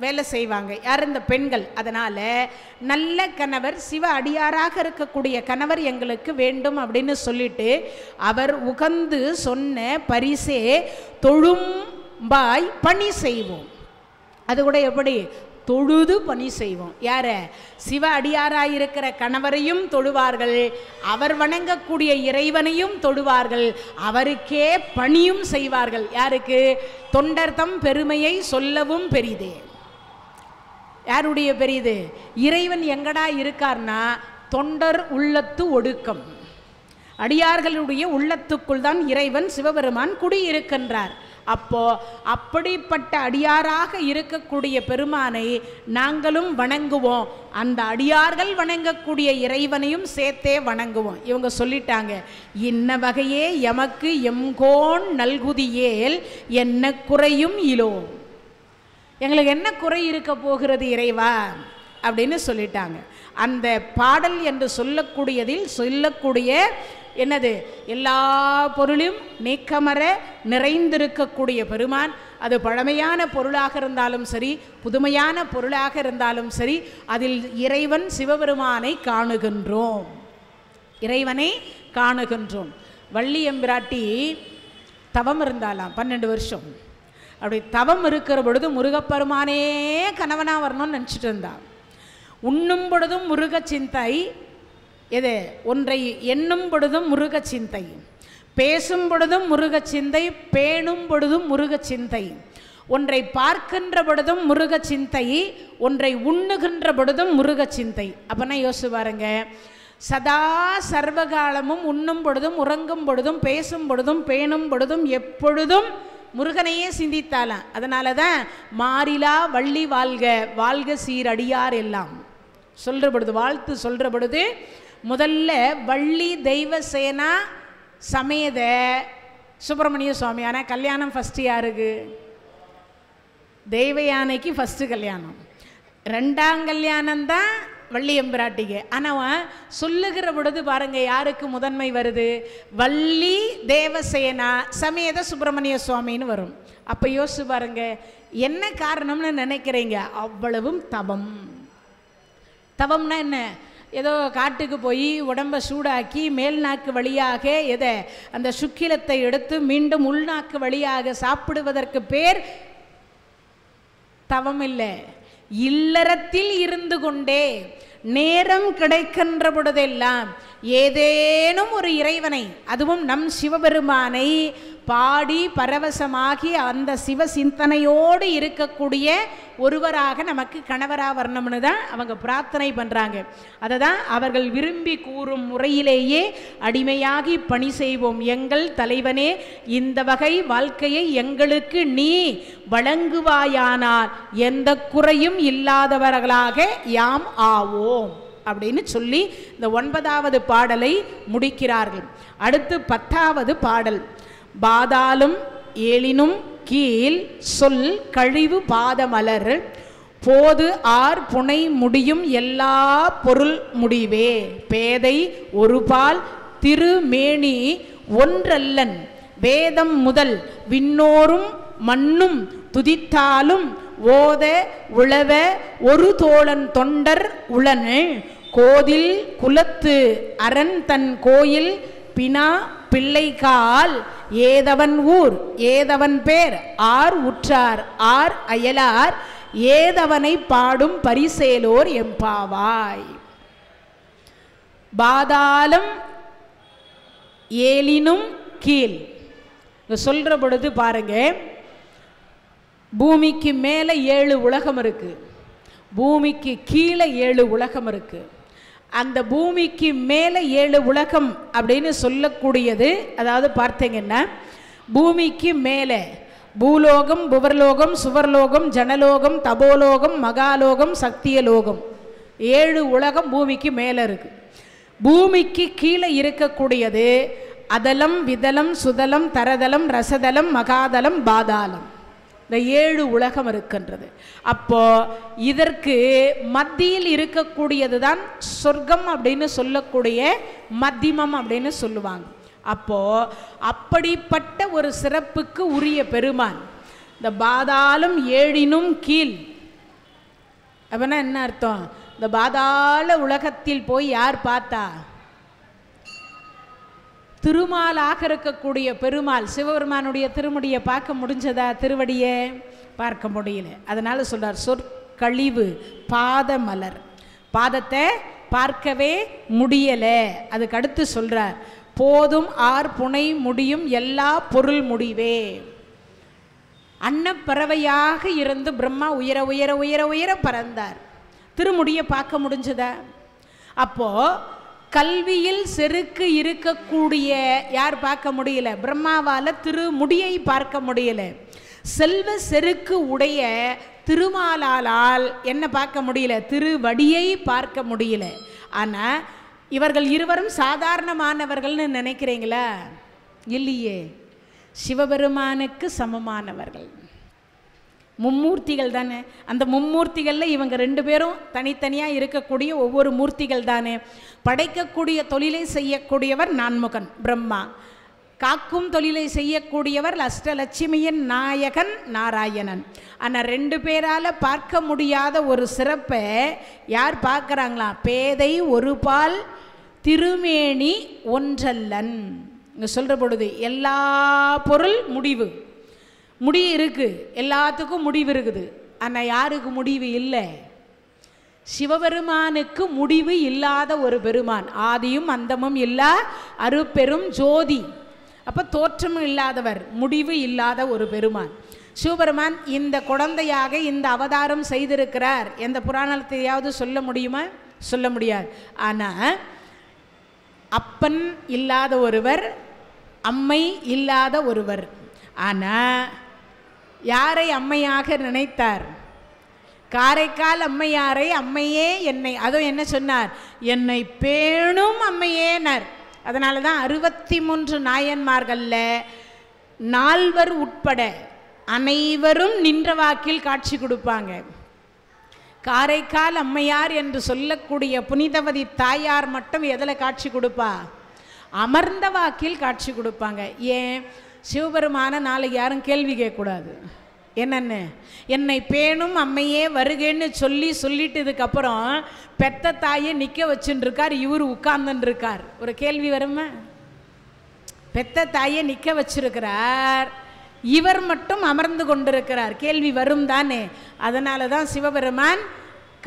வேலை செய்வாங்க. யார்? இந்த பெண்கள். அதனால் நல்ல கணவர், சிவ அடியாராக இருக்கக்கூடிய கணவர் எங்களுக்கு வேண்டும் அப்படின்னு சொல்லிட்டு அவர் உகந்து சொன்ன பரிசே தொழும்பாய் பணி செய்வோம். அது கூட எப்படி? தொழுது பணி செய்வோம். யார? சிவ அடியாராயிருக்கிற கணவரையும் தொழுவார்கள், அவர் வணங்கக்கூடிய இறைவனையும் தொழுவார்கள், அவருக்கே பணியும் செய்வார்கள். யாருக்கு? தொண்டர்தம் பெருமையை சொல்லவும் பெரிதே. யாருடைய பெரிது? இறைவன் எங்கடா இருக்கார்னா தொண்டர் உள்ளத்து ஒடுக்கம். அடியார்களுடைய உள்ளத்துக்குள் தான் இறைவன் சிவபெருமான் குடியிருக்கின்றார். அப்போ அப்படிப்பட்ட அடியாராக இருக்கக்கூடிய பெருமானை நாங்களும் வணங்குவோம், அந்த அடியார்கள் வணங்கக்கூடிய இறைவனையும் சேர்த்தே வணங்குவோம். இவங்க சொல்லிட்டாங்க, இன்ன வகையே எமக்கு எம்கோன் நல்குதியேல் என்ன குறையும் இலோ. எங்களுக்கு என்ன குறை இருக்க போகிறது இறைவா அப்படின்னு சொல்லிட்டாங்க. அந்த பாடல் என்று சொல்லக்கூடிய என்னது? எல்லா பொருளும் நீக்கமர நிறைந்திருக்கக்கூடிய பெருமான். அது பழமையான பொருளாக இருந்தாலும் சரி, புதுமையான பொருளாக இருந்தாலும் சரி, அதில் இறைவன் சிவபெருமானை காணுகின்றோம், இறைவனை காணுகின்றோம். வள்ளி எம்பிராட்டி தவம் இருந்தாலாம் 12 வருஷம். அப்படி தவம் இருக்கிற பொழுது முருகப்பெருமானே கணவனாக வரணும்னு நினச்சிட்டு இருந்தான். உண்ணும் பொழுதும் முருக சிந்தை, எது? ஒன்றை எண்ணும் பொழுதும் முருக சிந்தை, பேசும் பொழுதும் முருக சிந்தை, பேணும் பொழுதும் முருக சிந்தை, ஒன்றை பார்க்கின்ற பொழுதும் முருக சிந்தை, ஒன்றை உண்ணுகின்ற பொழுதும் முருக சிந்தை. அப்போனா யோசிச்சு பாருங்க, சதா சர்வகாலமும் உண்ணும் பொழுதும் உறங்கும் பொழுதும் பேசும் பொழுதும் பேணும் பொழுதும் எப்பொழுதும் முருகனையே சிந்தித்தாலாம். அதனால தான் மாறிலா வள்ளி வாழ்க வாழ்க சீரடியார் எல்லாம் சொல்கிற பொழுது, வாழ்த்து சொல்கிற பொழுது முதல்ல வள்ளி தெய்வசேனா சமேத சுப்பிரமணிய சுவாமி. ஆனால் கல்யாணம் ஃபஸ்ட்டு யாருக்கு? தெய்வ யானைக்கு ஃபஸ்ட்டு கல்யாணம், 2ஆம் கல்யாணம் தான் வள்ளி எம்பிராட்டிக்கு. ஆனால் சொல்லுகிற பொழுது பாருங்க, யாருக்கு முதன்மை வருது? வள்ளி தேவசேனா சமேத சுப்பிரமணிய சுவாமின்னு வரும். அப்போ யோசிச்சு பாருங்க, என்ன காரணம்னு நினைக்கிறீங்க? அவ்வளவும் தவம். தவம்னா என்ன? ஏதோ காட்டுக்கு போய் உடம்பை சூடாக்கி மேல் நாக்கு வழியாக அந்த சுக்கிலத்தை எடுத்து மீண்டும் உள்நாக்கு வழியாக சாப்பிடுவதற்கு பேர் தவம் இல்லை. இல்லறத்தில் இருந்து கொண்டே நேரம் கிடைக்கின்ற பொழுதெல்லாம் ஏதேனும் ஒரு இறைவனை, அதுவும் நம் சிவபெருமானை பாடி பரவசமாகி அந்த சிவ சிந்தனையோடு இருக்கக்கூடிய ஒருவராக நமக்கு கணவராக வரணும்னு தான் அவங்க பிரார்த்தனை பண்ணுறாங்க. அதை தான் அவர்கள் விரும்பி கூறும் முறையிலேயே அடிமையாகி பணி செய்வோம். எங்கள் தலைவனே, இந்த வகை வாழ்க்கையை எங்களுக்கு நீ வழங்குவாயானால் எந்த குறையும் இல்லாதவர்களாக யாம் ஆவோம் அப்படின்னு சொல்லி இந்த 9வது பாடலை முடிக்கிறார்கள். அடுத்து 10வது பாடல். பாதாலும் ஏழினும் கீழ் சொல் கழிவு பாதமலர் போது ஆர் புனை முடியும் எல்லா பொருள் முடிவே பேதை ஒரு பால் திருமேனி ஒன்றல்லன் வேதம் முதல் விண்ணோரும் மண்ணும் துதித்தாலும் ஓத உழவ ஒரு தோழன் தொண்டர் உளன் கோதில் குலத்து அரண் தன் கோயில் பினா பிள்ளைகால் ஏதவன் ஊர் ஏதவன் பேர் ஆர் உற்றார் ஆர் அயலார் ஏதவனை பாடும் பரிசேலோர் எம்பாவாய். பாதாளம் ஏழினும் கீழ் சொல்ற பொழுது பாருங்க, பூமிக்கு மேலே 7 உலகம் இருக்கு, பூமிக்கு கீழே 7 உலகம் இருக்கு. அந்த பூமிக்கு மேலே 7 உலகம் அப்படின்னு சொல்லக்கூடியது, அதாவது பார்த்தீங்கன்னா பூமிக்கு மேலே பூலோகம், புவர்லோகம், சுவர்லோகம், ஜனலோகம், தபோலோகம், மகாலோகம், சக்தியலோகம் 7 உலகம் பூமிக்கு மேலே இருக்கு. பூமிக்கு கீழே இருக்கக்கூடியது அதலம், விதலம், சுதலம், தரதலம், ரசதலம், மகாதலம், பாதாளம். இந்த 7 உலகம் இருக்கின்றது. அப்போ இதற்கு மத்தியில் இருக்கக்கூடியது தான் சொர்க்கம் அப்படின்னு சொல்லக்கூடிய மத்தியமம் அப்படின்னு சொல்லுவாங்க. அப்போ அப்படிப்பட்ட ஒரு சிறப்புக்கு உரிய பெருமான் இந்த பாதாளம் ஏழினும் கீழ். அப்படின்னா என்ன அர்த்தம்? இந்த பாதாள உலகத்தில் போய் யார் பார்த்தா? திருமாலாக இருக்கக்கூடிய பெருமாள் சிவபெருமானுடைய திருமுடியை பார்க்க முடிஞ்சதா? திருவடியை பார்க்க முடியல. அதனால சொல்றார், கழிவு, பாத மலர். பாதத்தை பார்க்கவே முடியலை. அதுக்கு அடுத்து சொல்கிறார், போதும் ஆர் புனை முடியும் எல்லா பொருள் முடிவே. அன்னப்பறவையாக இருந்து பிரம்மா உயர உயர உயர உயர பறந்தார். திருமுடியை பார்க்க முடிஞ்சதா? அப்போ கல்வியில் செருக்கு இருக்கக்கூடிய யார் பார்க்க முடியல? பிரம்மாவால் திருமுடியை பார்க்க முடியல. செல்வ செருக்கு உடைய திருமாலால் என்ன பார்க்க முடியல? திருவடியை பார்க்க முடியல. ஆனால் இவர்கள் இருவரும் சாதாரணமானவர்கள்னு நினைக்கிறீங்களா? இல்லையே, சிவபெருமானுக்கு சமமானவர்கள். மும்மூர்த்திகள் தானே. அந்த மும்மூர்த்திகளில் இவங்க ரெண்டு பேரும் தனித்தனியாக இருக்கக்கூடிய ஒவ்வொரு மூர்த்திகள் தானே. படைக்கக்கூடிய தொழிலை செய்யக்கூடியவர் நான்முகன் பிரம்மா, காக்கும் தொழிலை செய்யக்கூடியவர் அஷ்டலட்சுமியின் நாயகன் நாராயணன். ஆனால் ரெண்டு பேரால் பார்க்க முடியாத ஒரு சிறப்பை யார் பார்க்குறாங்களா? பேதை ஒரு பால் திருமேனி ஒன்றல்லன். இங்கே சொல்கிற பொழுது எல்லா பொருள் முடிவு, முடிவு இருக்குது, எல்லாத்துக்கும் முடிவு இருக்குது. ஆனால் யாருக்கு முடிவு இல்லை? சிவபெருமானுக்கு முடிவு இல்லாத ஒரு பெருமான், ஆதியும் அந்தமும் இல்லா அருப்பெரும் ஜோதி. அப்போ தோற்றமும் இல்லாதவர், முடிவு இல்லாத ஒரு பெருமான் சிவபெருமான். இந்த குழந்தையாக இந்த அவதாரம் செய்திருக்கிறார். எந்த புராணத்தையாவது சொல்ல முடியுமா? சொல்ல முடியாது. ஆனால் அப்பன் இல்லாத ஒருவர், அம்மை இல்லாத ஒருவர். ஆனால் யாரை அம்மையாக நினைத்தார்? காரைக்கால் அம்மையாரை அம்மையே என்னை, அதுவும் என்ன சொன்னார்? என்னை பேணும் அம்மையேனர். அதனால தான் 63 நாயன்மார்களில் 4 உட்பட அனைவரும் நின்ற வாக்கில் காட்சி கொடுப்பாங்க. காரைக்கால் அம்மையார் என்று சொல்லக்கூடிய புனிதவதி தாயார் மட்டும் எதில் காட்சி கொடுப்பா? அமர்ந்த வாக்கில் காட்சி கொடுப்பாங்க. ஏன்? சிவபெருமான நாளைக்கு யாரும் கேள்வி கேட்கக்கூடாது. என்னென்னு, என்னை பேணும் அம்மையே வருகேன்னு சொல்லிட்டதுக்கப்புறம் பெத்த தாயை நிற்க வச்சுட்டு இருக்கார், இவர் உட்கார்ந்துன்னு இருக்கார். ஒரு கேள்வி வருமா? பெத்த தாயை நிற்க வச்சிருக்கிறார், இவர் மட்டும் அமர்ந்து கொண்டிருக்கிறார், கேள்வி வரும் தானே. அதனால தான் சிவபெருமான்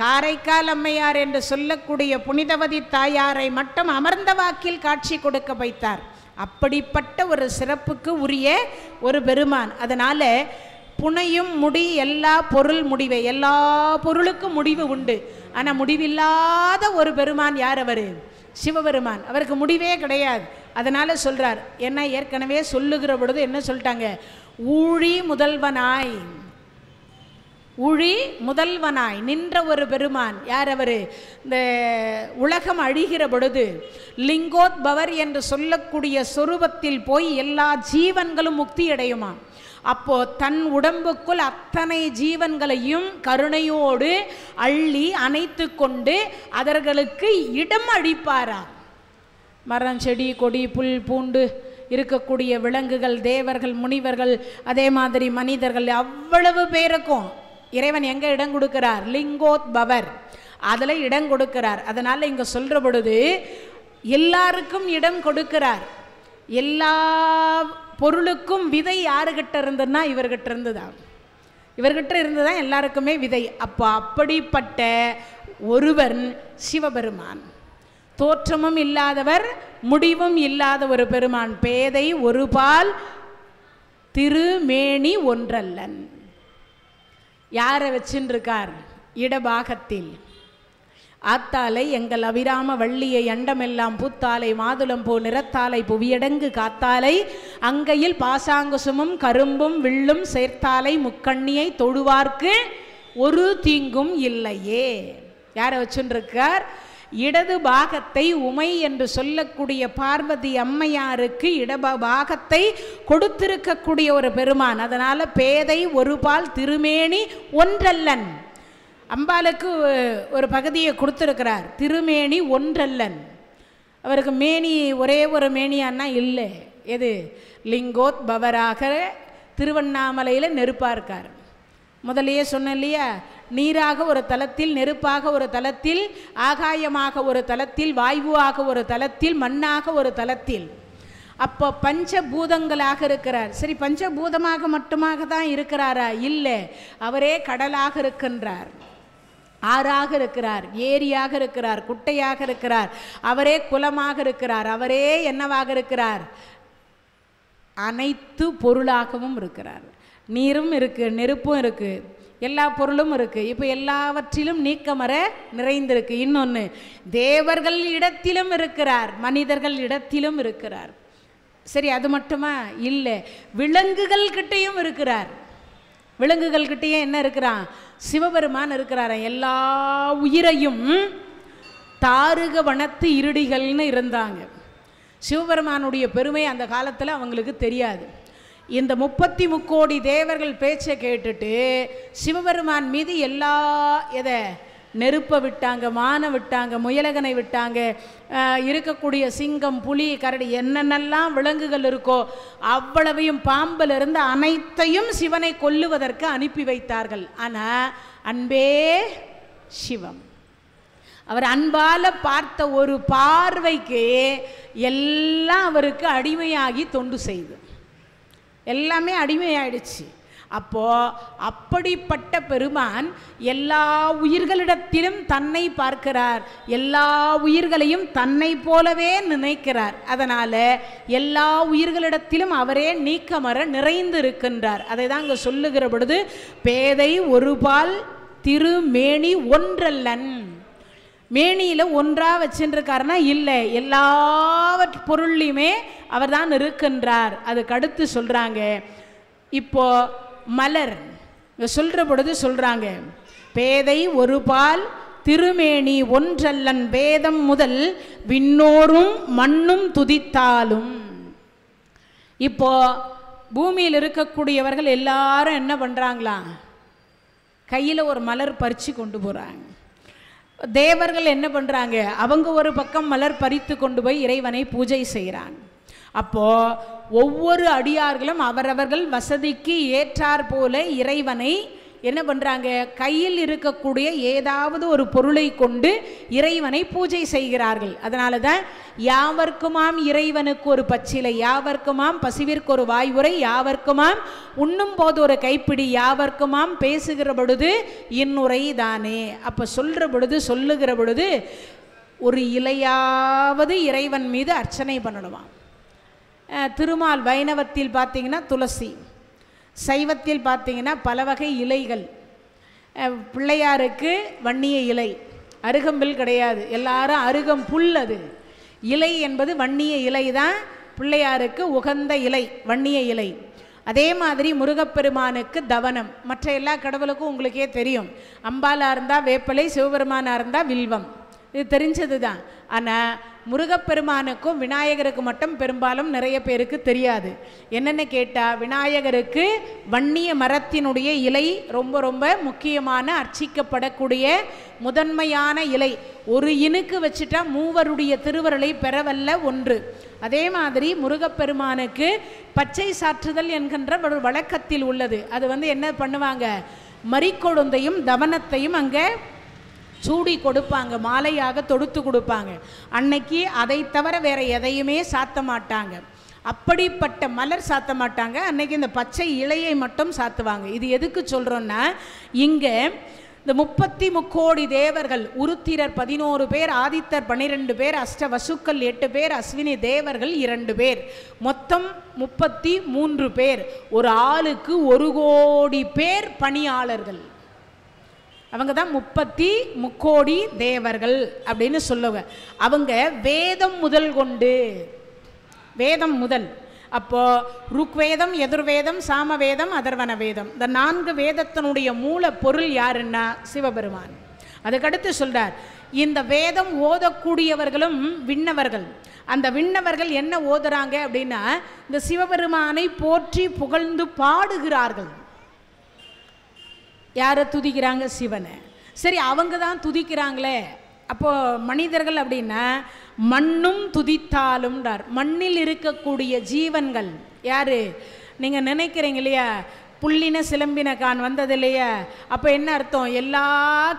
காரைக்கால் அம்மையார் என்று சொல்லக்கூடிய புனிதவதி தாயாரை மட்டும் அமர்ந்த வாக்கில் காட்சி கொடுக்க வைத்தார். அப்படிப்பட்ட ஒரு சிறப்புக்கு உரிய ஒரு பெருமான். அதனால புனையும் முடி எல்லா பொருள் முடிவை, எல்லா பொருளுக்கும் முடிவு உண்டு. ஆனால் முடிவில்லாத ஒரு பெருமான் யார்? அவர் சிவபெருமான். அவருக்கு முடிவே கிடையாது. அதனால சொல்றார், என்ன ஏற்கனவே சொல்லுகிற பொழுது என்ன சொல்லிட்டாங்க? ஊழி முதல்வனாய், ஊழி முதல்வனாய் நின்ற ஒரு பெருமான் யார்? அவர் இந்த உலகம் அழிகிற பொழுது லிங்கோத்பவர் என்று சொல்லக்கூடிய சொரூபத்தில் போய் எல்லா ஜீவன்களும் முக்தி அடையுமா. அப்போ தன் உடம்புக்குள் அத்தனை ஜீவன்களையும் கருணையோடு அள்ளி அணைத்து கொண்டு அவர்களுக்கு இடம் அளிப்பாரா. மரம், செடி, கொடி, புல், பூண்டு இருக்கக்கூடிய விலங்குகள், தேவர்கள், முனிவர்கள், அதே மாதிரி மனிதர்கள், அவ்வளவு பேருக்கும் இறைவன் எங்கே இடம் கொடுக்கிறார்? லிங்கோத்பவர், அதில் இடம் கொடுக்கிறார். அதனால் இங்கே சொல்கிற பொழுது எல்லாருக்கும் இடம் கொடுக்கிறார். எல்லா பொருளுக்கும் விதை யாருக்கிட்ட இருந்ததுன்னா இவர்கிட்ட இருந்து தான், இவர்கிட்ட இருந்து தான் எல்லாருக்குமே விதை. அப்போ அப்படிப்பட்ட ஒருவன் சிவபெருமான். தோற்றமும் இல்லாதவர், முடிவும் இல்லாத ஒரு பெருமான். பேதை ஒரு பால் திருமேனி ஒன்றல்லன். யாரை வச்சுன்னு இருக்கார்? இடபாகத்தில் ஆத்தாலை எங்கள் அபிராம வள்ளியை அண்டமெல்லாம் பூத்தாலை மாதுளம் போ நிறத்தாலை புவியடங்கு காத்தாலை அங்கையில் பாசாங்குசுமும் கரும்பும் வில்லும் சேர்த்தாலை முக்கண்ணியை தொழுவார்க்கு ஒரு தீங்கும் இல்லையே. யாரை வச்சுருக்கார்? இடது பாகத்தை உமை என்று சொல்லக்கூடிய பார்வதி அம்மையாருக்கு இடபாகத்தை கொடுத்திருக்கக்கூடிய ஒரு பெருமான். அதனால பேதை ஒரு பால் திருமேனி ஒன்றல்லன். அம்பாளுக்கு ஒரு பகுதியை கொடுத்துருக்கிறார், திருமேனி ஒன்றல்லன். அவருக்கு மேனி ஒரே ஒரு மேனியான்னா இல்லை. எது? லிங்கோத்பவராக திருவண்ணாமலையில் நெருப்பாக இருக்கார். முதலையே சொன்ன இல்லையா? நீராக ஒரு தலத்தில், நெருப்பாக ஒரு தலத்தில், ஆகாயமாக ஒரு தலத்தில், வாயுவாக ஒரு தலத்தில், மண்ணாக ஒரு தலத்தில். அப்போ பஞ்சபூதங்களாக இருக்கிறார். சரி, பஞ்சபூதமாக மட்டுமாக தான் இருக்கிறாரா? இல்லை, அவரே கடலாக இருக்கின்றார். ஆறாக இருக்கிறார், ஏரியாக இருக்கிறார், குட்டையாக இருக்கிறார், அவரே குலமாக இருக்கிறார், அவரே என்னவாக இருக்கிறார், அனைத்து பொருளாகவும் இருக்கிறார். நீரும் இருக்குது, நெருப்பும் இருக்குது, எல்லா பொருளும் இருக்குது. இப்போ எல்லாவற்றிலும் நீக்கமர நிறைந்திருக்கு. இன்னொன்று, தேவர்கள் இடத்திலும் இருக்கிறார், மனிதர்கள் இடத்திலும் இருக்கிறார். சரி, அது மட்டுமா? இல்லை, விலங்குகள் கிட்டையும் இருக்கிறார். விலங்குகள் கிட்டேயே என்ன இருக்கிறான்? சிவபெருமான் இருக்கிறார். எல்லா உயிரையும் தாருக வனத்து இருடிகள்னு இருந்தாங்க. சிவபெருமானுடைய பெருமை அந்த காலத்தில் அவங்களுக்கு தெரியாது. இந்த 33 தேவர்கள் பேச்சை கேட்டுட்டு சிவபெருமான் மீது எல்லா நெருப்பை விட்டாங்க, மானை விட்டாங்க, முயலகனை விட்டாங்க, இருக்கக்கூடிய சிங்கம், புலி, கரடி, என்னென்னலாம் விலங்குகள் இருக்கோ அவ்வளவையும், பாம்பிலிருந்து அனைத்தையும் சிவனை கொல்லுவதற்கு அனுப்பி வைத்தார்கள். ஆனால் அன்பே சிவம். அவர் அன்பால பார்த்த ஒரு பார்வைக்கு எல்லாம் அவருக்கு அடிமையாகி தொண்டு செய்து எல்லாமே அடிமையாயிடுச்சு. அப்போ அப்படிப்பட்ட பெருமான் எல்லா உயிர்களிடத்திலும் தன்னை பார்க்கிறார், எல்லா உயிர்களையும் தன்னை போலவே நினைக்கிறார். அதனால எல்லா உயிர்களிடத்திலும் அவரே நீக்கமர நிறைந்து இருக்கின்றார். அதை தான் இங்கே சொல்லுகிற பொழுது, பேதை ஒருபால் திருமேனி ஒன்றல்லன். மேனியில் ஒன்றா வச்சுருக்காருன்னா இல்லை, எல்லா பொருள்லையுமே அவர் தான் இருக்கின்றார். அதுக்கு அடுத்து சொல்கிறாங்க, இப்போ மலர் சொல்கிற பொழுது சொல்கிறாங்க, பேதை ஒருபால் திருமேனி ஒன்றல்லன், வேதம் முதல் விண்ணோரும் மண்ணும் துதித்தாலும். இப்போ பூமியில் இருக்கக்கூடியவர்கள் எல்லாரும் என்ன பண்ணுறாங்களா? கையில் ஒரு மலர் பறித்து கொண்டு போகிறாங்க. தேவர்கள் என்ன பண்ணுறாங்க? அவங்க ஒரு பக்கம் மலர் பறித்து கொண்டு போய் இறைவனை பூஜை செய்கிறாங்க. அப்போது ஒவ்வொரு அடியார்களும் அவரவர்கள் வசதிக்கு ஏற்றார் போல இறைவனை என்ன பண்ணுறாங்க? கையில் இருக்கக்கூடிய ஏதாவது ஒரு பொருளை கொண்டு இறைவனை பூஜை செய்கிறார்கள். அதனால தான் யாவர்க்குமாம் இறைவனுக்கு ஒரு பச்சிலை, யாவர்க்குமாம் பசிவிற்கு ஒரு வாய்வுரை, யாவர்க்குமாம் உண்ணும் போது ஒரு கைப்பிடி, யாவர்க்குமாம் பேசுகிற பொழுது இன்னுரை தானே. அப்போ சொல்லுகிற பொழுது ஒரு இலையாவது இறைவன் மீது அர்ச்சனை பண்ணணுமாம். திருமால் வைணவத்தில் பார்த்தீங்கன்னா துளசி, சைவத்தில் பார்த்தீங்கன்னா பல வகை இலைகள். பிள்ளையாருக்கு வன்னிய இலை, அருகம்பில் கிடையாது, எல்லாரும் அருகம்புல். அது இலை என்பது வன்னிய இலை தான் பிள்ளையாருக்கு உகந்த இலை, வன்னிய இலை. அதே மாதிரி முருகப்பெருமானுக்கு தவனம். மற்ற எல்லா கடவுளுக்கும் உங்களுக்கே தெரியும், அம்பாலாக இருந்தால் வேப்பலை, சிவபெருமானாக இருந்தால் வில்வம், இது தெரிஞ்சது தான். ஆனால் முருகப்பெருமானுக்கும் விநாயகருக்கு மட்டும் பெரும்பாலும் நிறைய பேருக்கு தெரியாது. என்னென்னு கேட்டால், விநாயகருக்கு வன்னிய மரத்தினுடைய இலை ரொம்ப ரொம்ப முக்கியமான, அர்ச்சிக்கப்படக்கூடிய முதன்மையான இலை. ஒரு இனுக்கு வச்சுட்டா மூவருடைய திருவருளை பெறவல்ல ஒன்று. அதே மாதிரி முருகப்பெருமானுக்கு பச்சை சாற்றுதல் என்கின்ற ஒரு வழக்கத்தில் உள்ளது. அது என்ன பண்ணுவாங்க? மரிக்கொழுந்தையும் தவனத்தையும் அங்கே சூடி கொடுப்பாங்க, மாலையாக தொடுத்து கொடுப்பாங்க. அன்னைக்கு அதை தவிர வேற எதையுமே சாத்த மாட்டாங்க. அப்படிப்பட்ட மலர் சாத்த மாட்டாங்க. அன்னைக்கு இந்த பச்சை இலையை மட்டும் சாத்துவாங்க. இது எதுக்கு சொல்கிறோன்னா, இங்கே இந்த 33 தேவர்கள், உருத்திரர் 11 பேர், ஆதித்தர் 12 பேர், அஷ்டவசுக்கள் 8 பேர், அஸ்வினி தேவர்கள் 2 பேர், மொத்தம் 33 பேர். ஒரு ஆளுக்கு 1 கோடி பேர் பணியாளர்கள். அவங்க தான் 33 தேவர்கள் அப்படின்னு சொல்லுவாங்க. அவங்க வேதம் முதல் கொண்டு, வேதம் முதல். அப்போ ருக்வேதம், எதிர்வேதம், சாமவேதம், அதர்வன வேதம், இந்த 4 வேதத்தினுடைய மூல பொருள் யாருன்னா சிவபெருமான். அதுக்கடுத்து சொல்றார், இந்த வேதம் ஓதக்கூடியவர்களும் விண்ணவர்கள். அந்த விண்ணவர்கள் என்ன ஓதுறாங்க அப்படின்னா, இந்த சிவபெருமானை போற்றி புகழ்ந்து பாடுகிறார்கள். யாரை துதிக்கிறாங்க? சிவனை. சரி, அவங்க தான் துதிக்கிறாங்களே. அப்போது மனிதர்கள் அப்படின்னா மண்ணும் துதித்தாலும்ன்றார். மண்ணில் இருக்கக்கூடிய ஜீவன்கள் யார்? நீங்கள் நினைக்கிறீங்க இல்லையா, புள்ளின சிலம்பின கான் வந்தது இல்லையா? அப்போ என்ன அர்த்தம்? எல்லா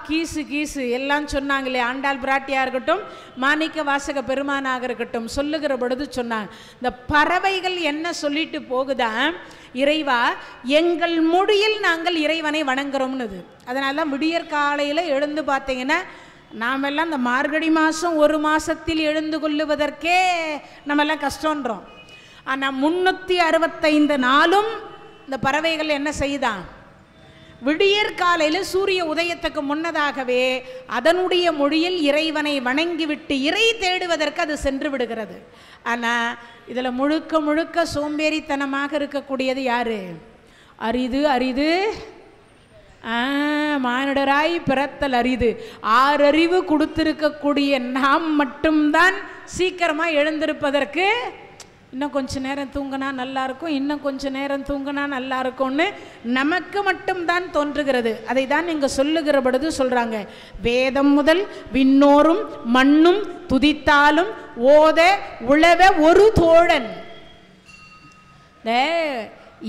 கீசு எல்லாம் சொன்னாங்க இல்லையா? ஆண்டாள் பிராட்டியாக இருக்கட்டும், மாணிக்க வாசக பெருமானாக இருக்கட்டும், சொல்லுகிற பொழுது சொன்னாங்க. இந்த பறவைகள் என்ன சொல்லிட்டு போகுதான், இறைவா எங்கள் மொழியில் நாங்கள் இறைவனை வணங்குறோம்னுது. அதனால தான் விடியற் காலையில் எழுந்து பார்த்தீங்கன்னா, நாமெல்லாம் இந்த மார்கழி மாதம் ஒரு மாதத்தில் எழுந்து கொள்ளுவதற்கே நம்மெல்லாம் கஷ்டன்றோம். ஆனால் 365 நாளும் இந்த பறவைகள் என்ன செய்தான்? விடியற் காலையில் சூரிய உதயத்துக்கு முன்னதாகவே அதனுடைய மொழியில் இறைவனை வணங்கிவிட்டு இறை தேடுவதற்கு அது சென்று விடுகிறது. ஆனால் இதில் முழுக்க முழுக்க சோம்பேறித்தனமாக இருக்கக்கூடியது யாரு? அரிது அரிது மானிடராய் பிறத்தல் அரிது. 6 அறிவு கொடுத்திருக்கக்கூடிய நாம் மட்டும்தான் சீக்கிரமாக எழுந்திருப்பதற்கு இன்னும் கொஞ்ச நேரம் தூங்கினா நல்லாயிருக்கும், இன்னும் கொஞ்ச நேரம் தூங்கினா நல்லா இருக்கும்னு நமக்கு மட்டும்தான் தோன்றுகிறது. அதை தான் இங்கே சொல்லுகிற பொழுது சொல்கிறாங்க, வேதம் முதல் விண்ணோரும் மண்ணும் துதித்தாலும் ஓத உழவ ஒரு தோழன்.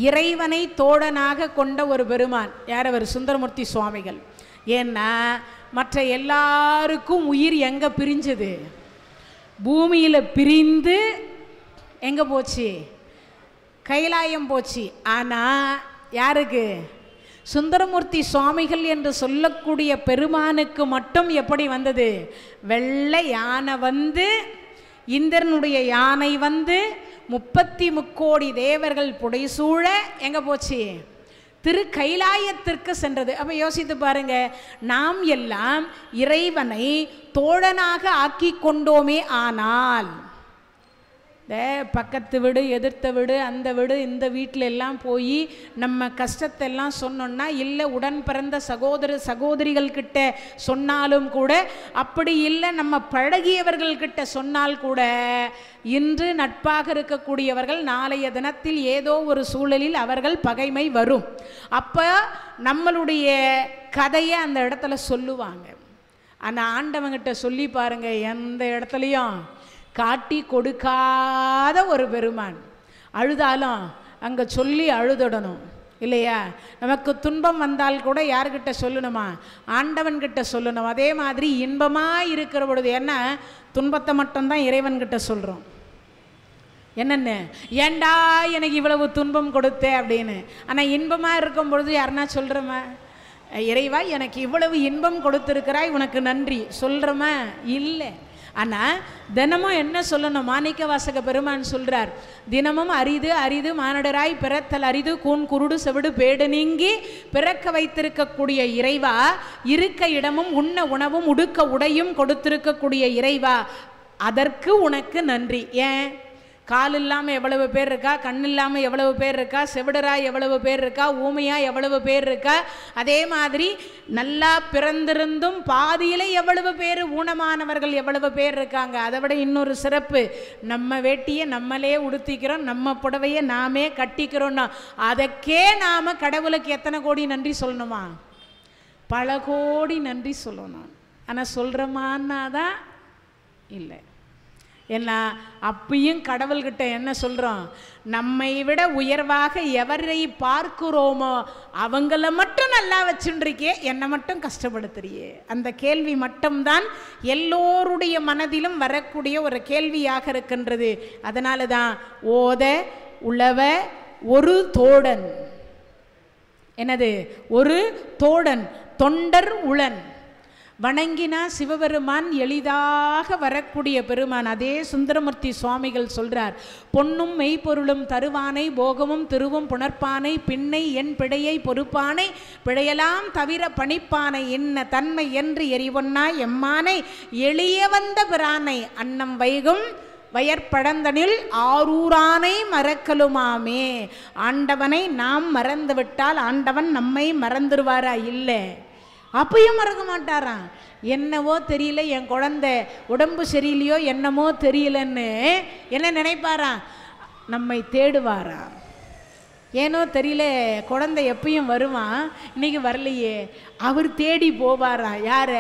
இறைவனை தோழனாக கொண்ட ஒரு பெருமான் யார்? அவர் சுந்தரமூர்த்தி சுவாமிகள். ஏன்னா மற்ற எல்லாருக்கும் உயிர் எங்கே பிரிஞ்சது? பூமியில் பிரிந்து எங்கே போச்சு? கைலாயம் போச்சு. ஆனால் யாருக்கு? சுந்தரமூர்த்தி சுவாமிகள் என்று சொல்லக்கூடிய பெருமானுக்கு மட்டும் எப்படி வந்தது? வெள்ளை யானை வந்து, இந்திரனுடைய யானை வந்து 33 கோடி தேவர்கள் புடைசூழ எங்கே போச்சு? திரு கைலாயத்திற்கு சென்றது. அப்போ யோசித்து பாருங்க, நாம் எல்லாம் இறைவனை தோழனாக ஆக்கி கொண்டோமே. ஆனால் பக்கத்து வீடு, எதிர்த்த வீடு, அந்த வீடு, இந்த வீட்டில் எல்லாம் போய் நம்ம கஷ்டத்தெல்லாம் சொன்னோன்னா, இல்லை உடன் பிறந்த சகோதரிகள்கிட்ட சொன்னாலும் கூட, அப்படி இல்லை நம்ம பழகியவர்கள்கிட்ட சொன்னால் கூட, இன்று நட்பாக இருக்கக்கூடியவர்கள் நாளைய தினத்தில் ஏதோ ஒரு சூழலில் அவர்கள் பகைமை வரும். அப்போ நம்மளுடைய கதையை அந்த இடத்துல சொல்லுவாங்க. ஆனால் ஆண்டவங்கிட்ட சொல்லி பாருங்க, எந்த இடத்துலையும் காட்டி கொடுக்காத ஒரு பெருமான். அழுதாலும் அங்கே சொல்லி அழுதடணும் இல்லையா? நமக்கு துன்பம் வந்தால் கூட யார்கிட்ட சொல்லணுமா? ஆண்டவன்கிட்ட சொல்லணும். அதே மாதிரி இன்பமாக இருக்கிற பொழுது என்ன, துன்பத்தை மட்டும்தான் இறைவன்கிட்ட சொல்கிறோம். என்னென்ன, ஏண்டா எனக்கு இவ்வளவு துன்பம் கொடுத்தே அப்படின்னு. ஆனால் இன்பமாக இருக்கும் பொழுது யாருன்னா சொல்கிறோமா? இறைவா எனக்கு இவ்வளவு இன்பம் கொடுத்துருக்கிறாய், உனக்கு நன்றி சொல்கிறோமா? இல்லை. ஆனால் தினமும் என்ன சொல்லணும்? மாணிக்க வாசக பெருமான் சொல்கிறார், தினமும் அரிது அரிது மானிடராய் பிறத்தல் அரிது, கூன் குருடு செவிடு பேடு நீங்கி பிறக்க வைத்திருக்கக்கூடிய இறைவா, இருக்க இடமும் உண்ண உணவும் உடுக்க உடையும் கொடுத்திருக்கக்கூடிய இறைவா, அதற்கு உனக்கு நன்றி. ஏன்? கால் இல்லாமல் எவ்வளவு பேர் இருக்கா, கண் இல்லாமல் எவ்வளவு பேர் இருக்கா, செவிடராய் எவ்வளவு பேர் இருக்கா, ஊமையாக எவ்வளவு பேர் இருக்கா, அதே மாதிரி நல்லா பிறந்திருந்தும் பாதியில் எவ்வளவு பேர் ஊனமானவர்கள் எவ்வளவு பேர் இருக்காங்க. அதை விட இன்னொரு சிறப்பு, நம்ம வேட்டியை நம்மளே உடுத்திக்கிறோம், நம்ம புடவையை நாமே கட்டிக்கிறோம்னா அதற்கே நாம் கடவுளுக்கு எத்தனை கோடி நன்றி சொல்லணுமா? பல கோடி நன்றி சொல்லணும். ஆனால் சொல்கிறோமான்னா தான் இல்லை. ஏன்னா அப்பயும் கடவுள்கிட்ட என்ன சொல்கிறோம்? நம்மை விட உயர்வாக எவரை பார்க்கிறோமோ அவங்கள மட்டும் நல்லா வச்சுருக்கே, என்னை மட்டும் கஷ்டப்படுத்துறியே. அந்த கேள்வி மட்டும்தான் எல்லோருடைய மனதிலும் வரக்கூடிய ஒரு கேள்வியாக இருக்கின்றது. அதனால தான் ஓத உழவ ஒரு தோழன். என்னது? ஒரு தோழன், தொண்டர் உளன். வணங்கினா சிவபெருமான் எளிதாக வரக்கூடிய பெருமான். அதே சுந்தரமூர்த்தி சுவாமிகள் சொல்றார், பொன்னும் மெய்ப்பொருளும் தருவானை, போகமும் திருவும் புணர்ப்பானை, பின்னை என் பிழையை பொறுப்பானை, பிழையெல்லாம் தவிர பணிப்பானை, என்ன தன்மை என்று எரிவொன்னாய் எம்மானை, எளிய வந்த பிரானை, அன்னம் வைகும் வயற்பழந்தனில் ஆரூரானை மறக்கலுமாமே. ஆண்டவனை நாம் மறந்துவிட்டால் ஆண்டவன் நம்மை மறந்துடுவாரா? இல்லை, அப்பயும் மறக்க மாட்டாராம். என்னவோ தெரியல, என் குழந்தை உடம்பு சரியில்லையோ என்னமோ தெரியலன்னு என்ன நினைப்பாராம்? நம்மை தேடுவாராம். ஏனோ தெரியல, குழந்தை எப்பயும் வருவான், இன்னைக்கு வரலையே, அவர் தேடி போவாரா? யார?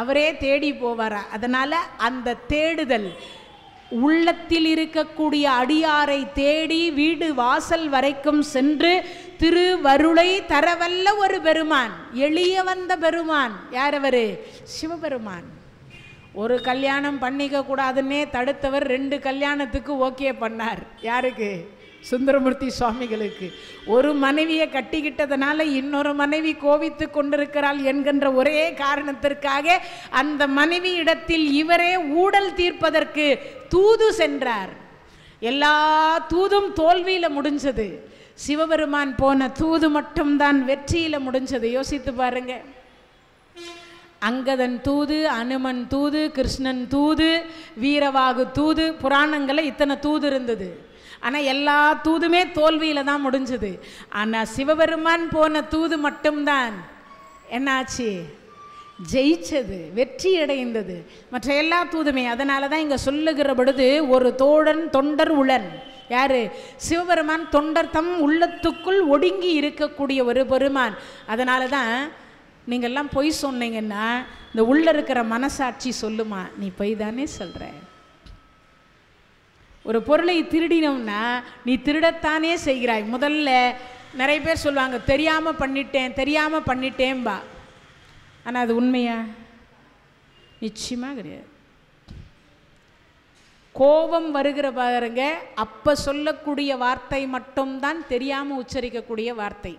அவரே தேடி போவாரா? அதனால் அந்த தேடுதல் உள்ளத்தில் இருக்கக்கூடிய அடியாரை தேடி வீடு வாசல் வரைக்கும் சென்று திருவருளை தரவல்ல ஒரு பெருமான், எளிய வந்த பெருமான். யார் அவரு? சிவபெருமான். ஒரு கல்யாணம் பண்ணிக்க கூடாதுன்னே தடுத்தவர் 2 கல்யாணத்துக்கு ஓகே பண்ணார். யாருக்கு? சுந்தரமூர்த்தி சுவாமிகளுக்கு. ஒரு மனைவியை கட்டிக்கிட்டதுனால இன்னொரு மனைவி கோபித்து கொண்டிருக்கிறாள் என்கின்ற ஒரே காரணத்திற்காக அந்த மனைவி இடத்தில் இவரே ஊடல் தீர்ப்பதற்கு தூது சென்றார். எல்லா தூதும் தோல்வியில் முடிஞ்சது. சிவபெருமான் போன தூது மட்டும்தான் வெற்றியில் முடிஞ்சது. யோசித்து பாருங்க. அங்கதன் தூது, அனுமன் தூது, கிருஷ்ணன் தூது, வீரவாகு தூது, புராணங்களில் இத்தனை தூது இருந்தது. ஆனால் எல்லா தூதுமே தோல்வியில் தான் முடிஞ்சது. ஆனால் சிவபெருமான் போன தூது மட்டும்தான் என்னாச்சு? ஜெயிச்சது, வெற்றி அடைந்தது. மற்ற எல்லா தூதுமே. அதனால தான் இங்கே சொல்லுகிற பொழுது ஒரு தோழன் தொண்டர் உளன். யாரு? சிவபெருமான் தொண்டர் தம் உள்ளத்துக்குள் ஒடுங்கி இருக்கக்கூடிய ஒரு பெருமான். அதனால தான் நீங்கள்லாம் பொய் சொன்னீங்கன்னா இந்த உள்ள இருக்கிற மனசாட்சி சொல்லுமா, நீ பொய் தானே சொல்கிற. ஒரு பொருளை திருடினோம்னா நீ திருடத்தானே செய்கிறாய். முதல்ல நிறைய பேர் சொல்லுவாங்க தெரியாமல் பண்ணிட்டேன்பா. ஆனால் அது உண்மையா? நிச்சயமாக கிடையாது. கோபம் வருகிற பாருங்க, அப்போ சொல்லக்கூடிய வார்த்தை மட்டும்தான் தெரியாமல் உச்சரிக்கக்கூடிய வார்த்தை.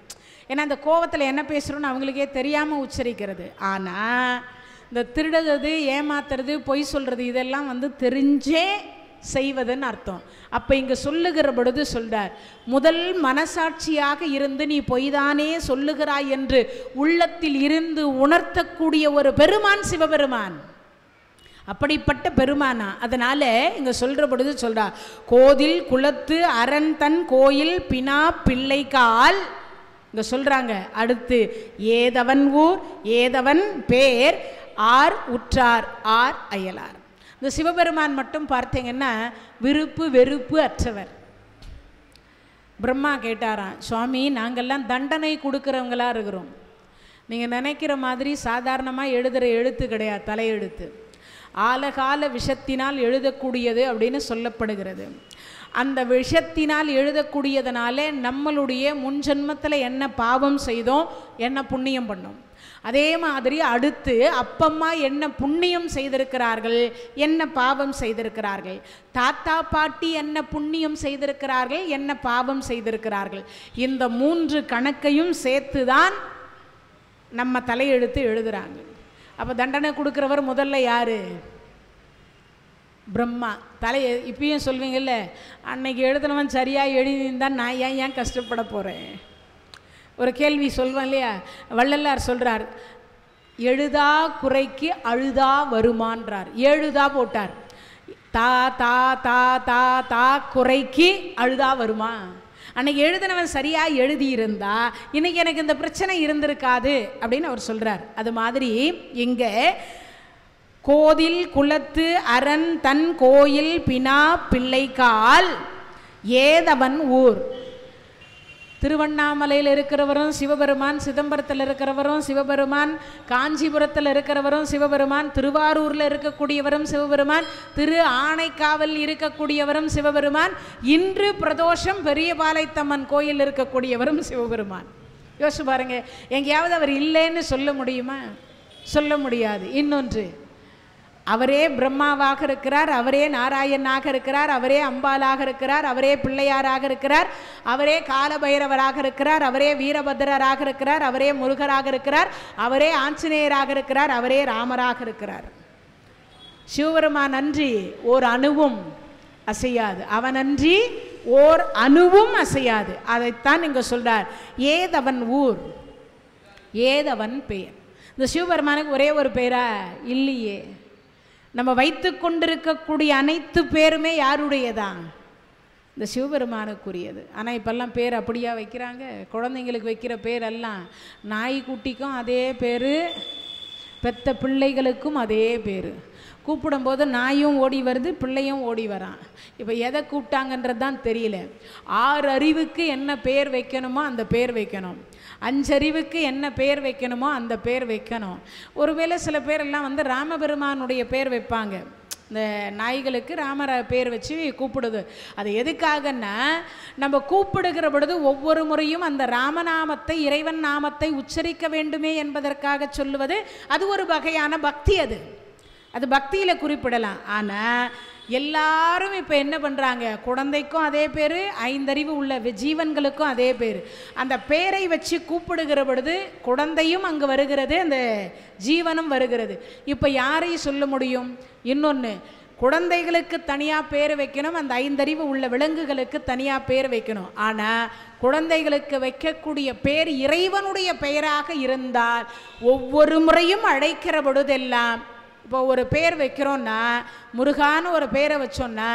ஏன்னா அந்த கோபத்தில் என்ன பேசுகிறோன்னு அவங்களுக்கே தெரியாமல் உச்சரிக்கிறது. ஆனால் இந்த திருடுறது, ஏமாத்துறது, பொய் சொல்கிறது இதெல்லாம் தெரிஞ்சே செய்வதுன்னு அர்த்தம். அப்போ இங்கே சொல்லுகிற பொழுது சொல்றார், முதல் மனசாட்சியாக இருந்து நீ பொய்தானே சொல்லுகிறாய் என்று உள்ளத்தில் இருந்து உணர்த்தக்கூடிய ஒரு பெருமான் சிவபெருமான். அப்படிப்பட்ட பெருமானா. அதனால இங்க சொல்ற பொழுது சொல்றார், கோதில் குலத்து அரண் தன் கோயில் பினா பிள்ளைக்கால். இங்க சொல்றாங்க அடுத்து, ஏதவன் ஊர் ஏதவன் பேர் ஆர் உற்றார் ஆர் அயலார். இந்த சிவபெருமான் மட்டும் பார்த்தீங்கன்னா விருப்பு வெறுப்பு அற்றவர். பிரம்மா கேட்டாராம், சுவாமி நாங்கள்லாம் தண்டனை கொடுக்குறவங்களா இருக்கிறோம். நீங்கள் நினைக்கிற மாதிரி சாதாரணமாக எழுதுகிற எழுத்து கிடையாது, தலையெழுத்து. ஆலகால விஷத்தினால் எழுதக்கூடியது அப்படின்னு சொல்லப்படுகிறது. அந்த விஷத்தினால் எழுதக்கூடியதனாலே நம்மளுடைய முன்ஜென்மத்தில் என்ன பாவம் செய்தோம், என்ன புண்ணியம் பண்ணோம். அதே மாதிரி அடுத்து அப்பம்மா என்ன புண்ணியம் செய்திருக்கிறார்கள், என்ன பாவம் செய்திருக்கிறார்கள், தாத்தா பாட்டி என்ன புண்ணியம் செய்திருக்கிறார்கள், என்ன பாவம் செய்திருக்கிறார்கள். இந்த 3 கணக்கையும் சேர்த்து தான் நம்ம தலையெழுத்து எழுதுகிறாங்க. அப்போ தண்டனை கொடுக்குறவர் முதல்ல யாரு? பிரம்மா. இப்பயும் சொல்வீங்கல்ல, அன்னைக்கு எழுதுனவன் சரியாக எழுதியிருந்தான் நான் ஏன் கஷ்டப்பட போகிறேன். ஒரு கேள்வி சொல்வேன் இல்லையா, வள்ளலார் சொல்கிறார், எழுதா குறைக்கு அழுதா வருமான்றார். எழுதா போட்டார், தா தா தா தா தா குறைக்கு அழுதா வருமா. அன்னைக்கு எழுதினவன் சரியாக எழுதியிருந்தா இன்னைக்கு எனக்கு இந்த பிரச்சனை இருந்திருக்காது அப்படின்னு அவர் சொல்கிறார். அது மாதிரி இங்கே கோதில் குலத்து அரண் தன் கோயில் பினா பிள்ளைக்கால் ஏதவன் ஊர். திருவண்ணாமலையில் இருக்கிறவரும் சிவபெருமான், சிதம்பரத்தில் இருக்கிறவரும் சிவபெருமான், காஞ்சிபுரத்தில் இருக்கிறவரும் சிவபெருமான், திருவாரூரில் இருக்கக்கூடியவரும் சிவபெருமான், திரு ஆனைக்காவல் இருக்கக்கூடியவரும் சிவபெருமான், இன்று பிரதோஷம் பெரியபாளையத்தம்மன் கோயில் இருக்கக்கூடியவரும் சிவபெருமான். யோசிச்சு பாருங்க, எங்கேயாவது அவர் இல்லைன்னு சொல்ல முடியுமா? சொல்ல முடியாது. இன்னொன்று, அவரே பிரம்மாவாக இருக்கிறார், அவரே நாராயணனாக இருக்கிறார், அவரே அம்பாலாக இருக்கிறார், அவரே பிள்ளையாராக இருக்கிறார், அவரே காலபைரவராக இருக்கிறார், அவரே வீரபத்ரராக இருக்கிறார், அவரே முருகராக இருக்கிறார், அவரே ஆஞ்சநேயராக இருக்கிறார், அவரே ராமராக இருக்கிறார். சிவபெருமான் அன்றி ஓர் அணுவும் அசையாது, அவன் அன்றி ஓர் அணுவும் அசையாது. அதைத்தான் இங்க சொல்றார், ஏதவன் ஊர் ஏதவன் பெயர். இந்த சிவபெருமானுக்கு ஒரே ஒரு பெயரா? இல்லையே. நம்ம வைத்து கொண்டிருக்கக்கூடிய அனைத்து பேருமே யாருடையதான்? இந்த சிவபெருமானுக்குரியது. ஆனால் இப்பெல்லாம் பேர் அப்படியா வைக்கிறாங்க? குழந்தைங்களுக்கு வைக்கிற பேரெல்லாம் நாய்க்குட்டிக்கும் அதே பேர், பெத்த பிள்ளைகளுக்கும் அதே பேர். கூப்பிடும்போது நாயும் ஓடி வருது, பிள்ளையும் ஓடி வரான். இப்போ எதை கூப்பிட்டாங்கன்றது தான் தெரியல. 6 அறிவுக்கு என்ன பேர் வைக்கணுமோ அந்த பேர் வைக்கணும், 5 அறிவுக்கு என்ன பேர் வைக்கணுமோ அந்த பேர் வைக்கணும். ஒருவேளை சில பேரெல்லாம் ராமபெருமானுடைய பேர் வைப்பாங்க. இந்த நாய்களுக்கு ராமர் பேர் வச்சு கூப்பிடுது. அது எதுக்காகன்னா, நம்ம கூப்பிடுகிற பொழுது ஒவ்வொரு முறையும் அந்த ராமநாமத்தை, இறைவன் நாமத்தை உச்சரிக்க வேண்டுமே என்பதற்காக சொல்லுவது. அது ஒரு வகையான பக்தி. அது பக்தியில் குறிப்பிடலாம். ஆனால் எல்லாரும் இப்போ என்ன பண்ணுறாங்க, குழந்தைக்கும் அதே பேர், 5 அறிவு உள்ள ஜீவன்களுக்கும் அதே பேர். அந்த பேரை வச்சு கூப்பிடுகிற பொழுது குழந்தையும் அங்கே வருகிறது, அந்த ஜீவனும் வருகிறது. இப்போ யாரையும் சொல்ல முடியும்? இன்னொன்று, குழந்தைகளுக்கு தனியாக பேர் வைக்கணும், அந்த 5 அறிவு உள்ள விலங்குகளுக்கு தனியாக பேர் வைக்கணும். ஆனால் குழந்தைகளுக்கு வைக்கக்கூடிய பேர் இறைவனுடைய பெயராக இருந்தால் ஒவ்வொரு முறையும் அழைக்கிற பொழுதெல்லாம், இப்போ ஒரு பேர் வைக்கிறோன்னா, முருகான்னு ஒரு பேரை வச்சோன்னா,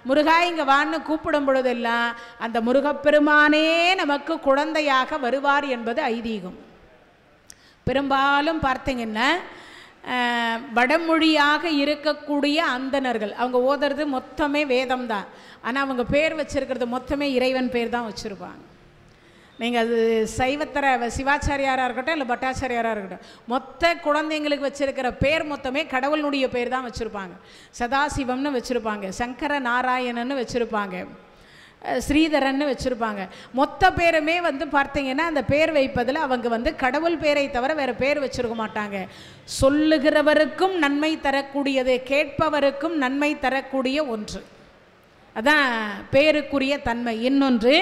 முருகா இங்கே வான்னு கூப்பிடும் பொழுதெல்லாம் அந்த முருகப்பெருமானே நமக்கு குழந்தையாக வருவார் என்பது ஐதீகம். பெரும்பாலும் பார்த்தீங்கன்னா வடமொழியாக இருக்கக்கூடிய அந்தணர்கள் அவங்க ஓதுறது மொத்தமே வேதம் தான். ஆனால் அவங்க பேர் வச்சிருக்கிறது மொத்தமே இறைவன் பேர் தான் வச்சுருப்பாங்க. நீங்கள் அது சைவத்தர சிவாச்சாரியாராக இருக்கட்டும் இல்லை பட்டாச்சாரியாராக இருக்கட்டும், மொத்த குழந்தைங்களுக்கு வச்சுருக்கிற பேர் மொத்தமே கடவுளுடைய பேர் தான் வச்சுருப்பாங்க. சதாசிவம்னு வச்சுருப்பாங்க, சங்கர நாராயணன்னு வச்சுருப்பாங்க, ஸ்ரீதரன்னு வச்சுருப்பாங்க. மொத்த பேருமே பார்த்தீங்கன்னா அந்த பேர் வைப்பதில் அவங்க கடவுள் பேரை தவிர வேறு பேர் வச்சுருக்க மாட்டாங்க. சொல்லுகிறவருக்கும் நன்மை தரக்கூடியது, கேட்பவருக்கும் நன்மை தரக்கூடிய ஒன்று. அதான் பெயருக்குரிய தன்மை. இன்னொன்று,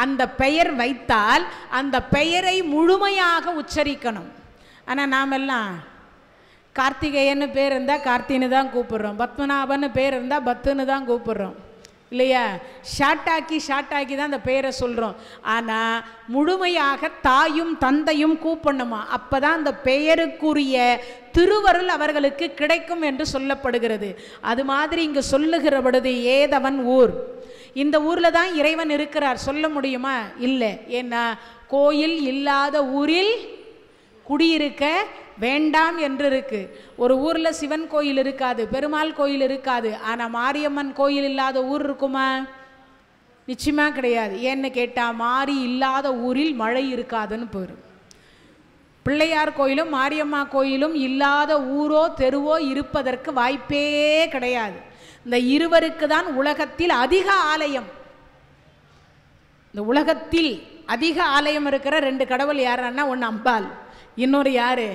அந்த பெயர் வைத்தால் அந்த பெயரை முழுமையாக உச்சரிக்கணும். ஆனால் நாமெல்லாம் கார்த்திகேயன்னு பேர் இருந்தால் கார்த்தின்னு தான் கூப்பிட்றோம், பத்மநாபன்னு பேர் இருந்தால் பத்துன்னு தான் கூப்பிட்றோம் இல்லையா? ஷார்ட்டாக்கி தான் அந்த பேரை சொல்கிறோம். ஆனால் முழுமையாக தாயும் தந்தையும் கூப்பிடணுமா, அப்போ தான் அந்த பெயருக்குரிய திருவருள் அவர்களுக்கு கிடைக்கும் என்று சொல்லப்படுகிறது. அது மாதிரி இங்கு சொல்லுகிற பொழுது ஏதவன் ஊர், இந்த ஊரில் தான் இறைவன் இருக்கிறார் சொல்ல முடியுமா? இல்லை. ஏன்னா கோயில் இல்லாத ஊரில் குடியிருக்க வேண்டாம் என்று இருக்கு. ஒரு ஊரில் சிவன் கோயில் இருக்காது, பெருமாள் கோயில் இருக்காது, ஆனால் மாரியம்மன் கோயில் இல்லாத ஊர் இருக்குமா? நிச்சயமாக கிடையாது. ஏன்னு கேட்டால் மாரி இல்லாத ஊரில் மழை இருக்காதுன்னு போயிடும். பிள்ளையார் கோயிலும் மாரியம்மா கோயிலும் இல்லாத ஊரோ தெருவோ இருப்பதற்கு வாய்ப்பே கிடையாது. இந்த இருவருக்கு தான் உலகத்தில் அதிக ஆலயம். இந்த உலகத்தில் அதிக ஆலயம் இருக்கிற 2 கடவுள் யாருன்னா, ஒன்று அம்பாள், இன்னொரு யாரு?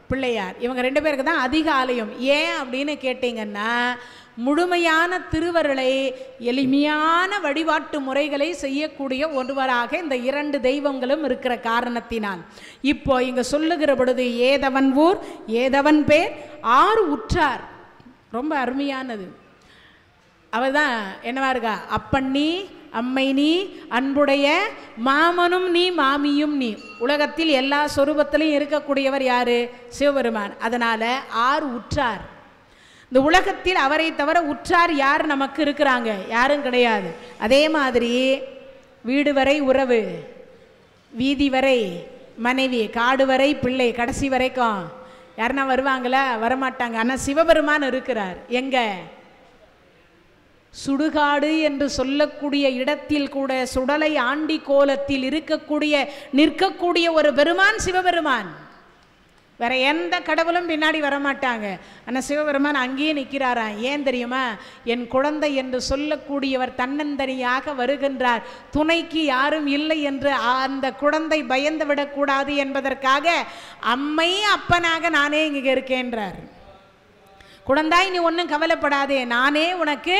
பிள்ளையார். இவங்க 2 பேருக்கு தான் அதிக ஆலயம். ஏன் அப்படின்னு கேட்டிங்கன்னா, முழுமையான திருவருளை எளிமையான வழிபாட்டு முறைகளை செய்யக்கூடிய ஒருவராக இந்த 2 தெய்வங்களும் இருக்கிற காரணத்தினால் இப்போ இங்கே சொல்லுகிற பொழுது ஏதவன் ஊர் ஏதவன் பேர் 6 உற்றார். ரொம்ப அருமையானது. அவள் தான் என்னவா இருக்கா, அப்பன் நீ, அம்மை நீ, அன்புடைய மாமனும் நீ, மாமியும் நீ. உலகத்தில் எல்லா சொரூபத்திலையும் இருக்கக்கூடியவர் யாரு? சிவபெருமான். அதனால் 6 உற்றார். இந்த உலகத்தில் அவரை தவிர உற்றார் யார் நமக்கு இருக்கிறாங்க? யாரும் கிடையாது. அதே மாதிரி வீடு வரை உறவு, வீதி வரை மனைவி, காடு வரை பிள்ளை, கடைசி வரைக்கும் யாருன்னா வருவாங்களா? வரமாட்டாங்க. ஆனால் சிவபெருமான் இருக்கிறார். எங்க? சுடுகாடு என்று சொல்லக்கூடிய இடத்தில் கூட சுடலை ஆண்டி கோலத்தில் நிற்கக்கூடிய ஒரு பெருமான் சிவபெருமான். வேற எந்த கடவுளும் பின்னாடி வரமாட்டாங்க. ஆனால் சிவபெருமான் அங்கேயே நிற்கிறாராம். ஏன் தெரியுமா? என் குழந்தை என்று சொல்லக்கூடியவர் தன்னந்தனியாக வருகின்றார், துணைக்கு யாரும் இல்லை என்று அந்த குழந்தை பயந்து விடக்கூடாது என்பதற்காக அம்மை அப்பனாக நானே இங்கே இருக்கேன்றார். குழந்தாய் நீ ஒன்றும் கவலைப்படாதே, நானே உனக்கு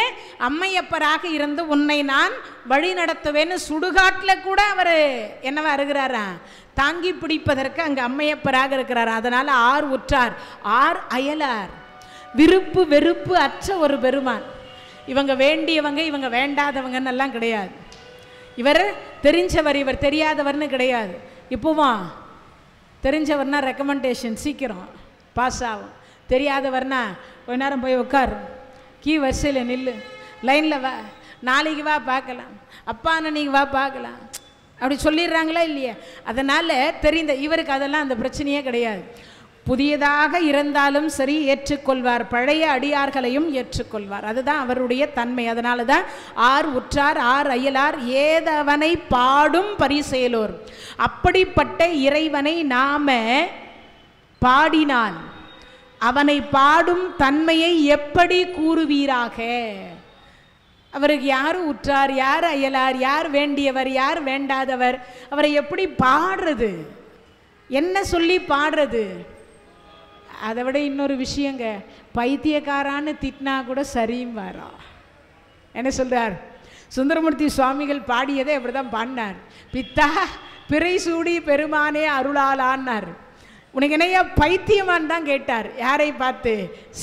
அம்மையப்பராக இருந்து உன்னை நான் வழி நடத்துவேன்னு சுடுகாட்டில் கூட அவர் என்னவா இருக்கிறாரா? தாங்கி பிடிப்பதற்கு அங்கே அம்மையப்பராக இருக்கிறார். அதனால் 6 உற்றார் 6 அயலார், விருப்பு வெறுப்பு அற்ற ஒரு பெருமான். இவங்க வேண்டியவங்க இவங்க வேண்டாதவங்கன்னு எல்லாம் கிடையாது. இவர் தெரிஞ்சவர் இவர் தெரியாதவர்னு கிடையாது. இப்போவா தெரிஞ்சவர்னா ரெக்கமெண்டேஷன் சீக்கிரம் பாஸ் ஆகும், தெரியாதவர்னா கொஞ்ச நேரம் போய் உட்கார், கீ வரிசையில் நில்லு, லைனில் வா, நாளைக்கு வா பார்க்கலாம், அப்பான்னு நீங்கள் வா பார்க்கலாம், அப்படி சொல்லிடுறாங்களா இல்லையா? அதனால் தெரிந்த இவருக்கு அதெல்லாம் அந்த பிரச்சனையே கிடையாது. புதியதாக இருந்தாலும் சரி ஏற்றுக்கொள்வார், பழைய அடியார்களையும் ஏற்றுக்கொள்வார். அதுதான் அவருடைய தன்மை. அதனால தான் 6 உற்றார் 6 அயலார் ஏதவனை பாடும் பரிசேலோர். அப்படிப்பட்ட இறைவனை நாம பாடினால் அவனை பாடும் தன்மையை எப்படி கூறுவீராக? அவருக்கு யார் உற்றார், யார் அயலார், யார் வேண்டியவர், யார் வேண்டாதவர், அவரை எப்படி பாடுறது, என்ன சொல்லி பாடுறது? அதை விட இன்னொரு விஷயங்க, பைத்தியக்காரான்னு திட்டினா கூட சரியும் வரா. என்ன சொல்றார் சுந்தரமூர்த்தி சுவாமிகள்? பாடியதே அப்படிதான் பாடினார். பித்தா பிறை சூடி பெருமானே அருளாளான்னார். உனக்கு என்னையா பைத்தியமான் தான் கேட்டார். யாரை பார்த்து?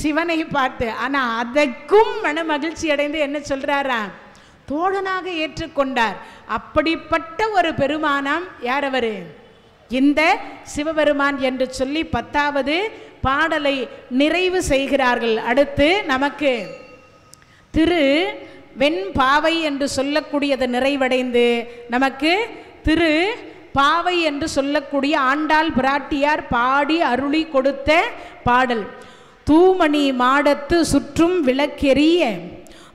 சிவனை பார்த்து. ஆனால் அதற்கும் மன மகிழ்ச்சி அடைந்து என்ன சொல்றாரா? தோழனாக ஏற்றுக்கொண்டார். அப்படிப்பட்ட ஒரு பெருமானாம் யார் அவரு? இந்த சிவபெருமான் என்று சொல்லி 10வது பாடலை நிறைவு செய்கிறார்கள். அடுத்து நமக்கு திரு வெண்பாவை என்று சொல்லக்கூடியது நிறைவடைந்து நமக்கு திரு பாவை என்று சொல்லக்கூடிய ஆண்டாள் பிராட்டியார் பாடி அருளி கொடுத்த பாடல். தூமணி மாடத்து சுற்றும் விளக்கெரிய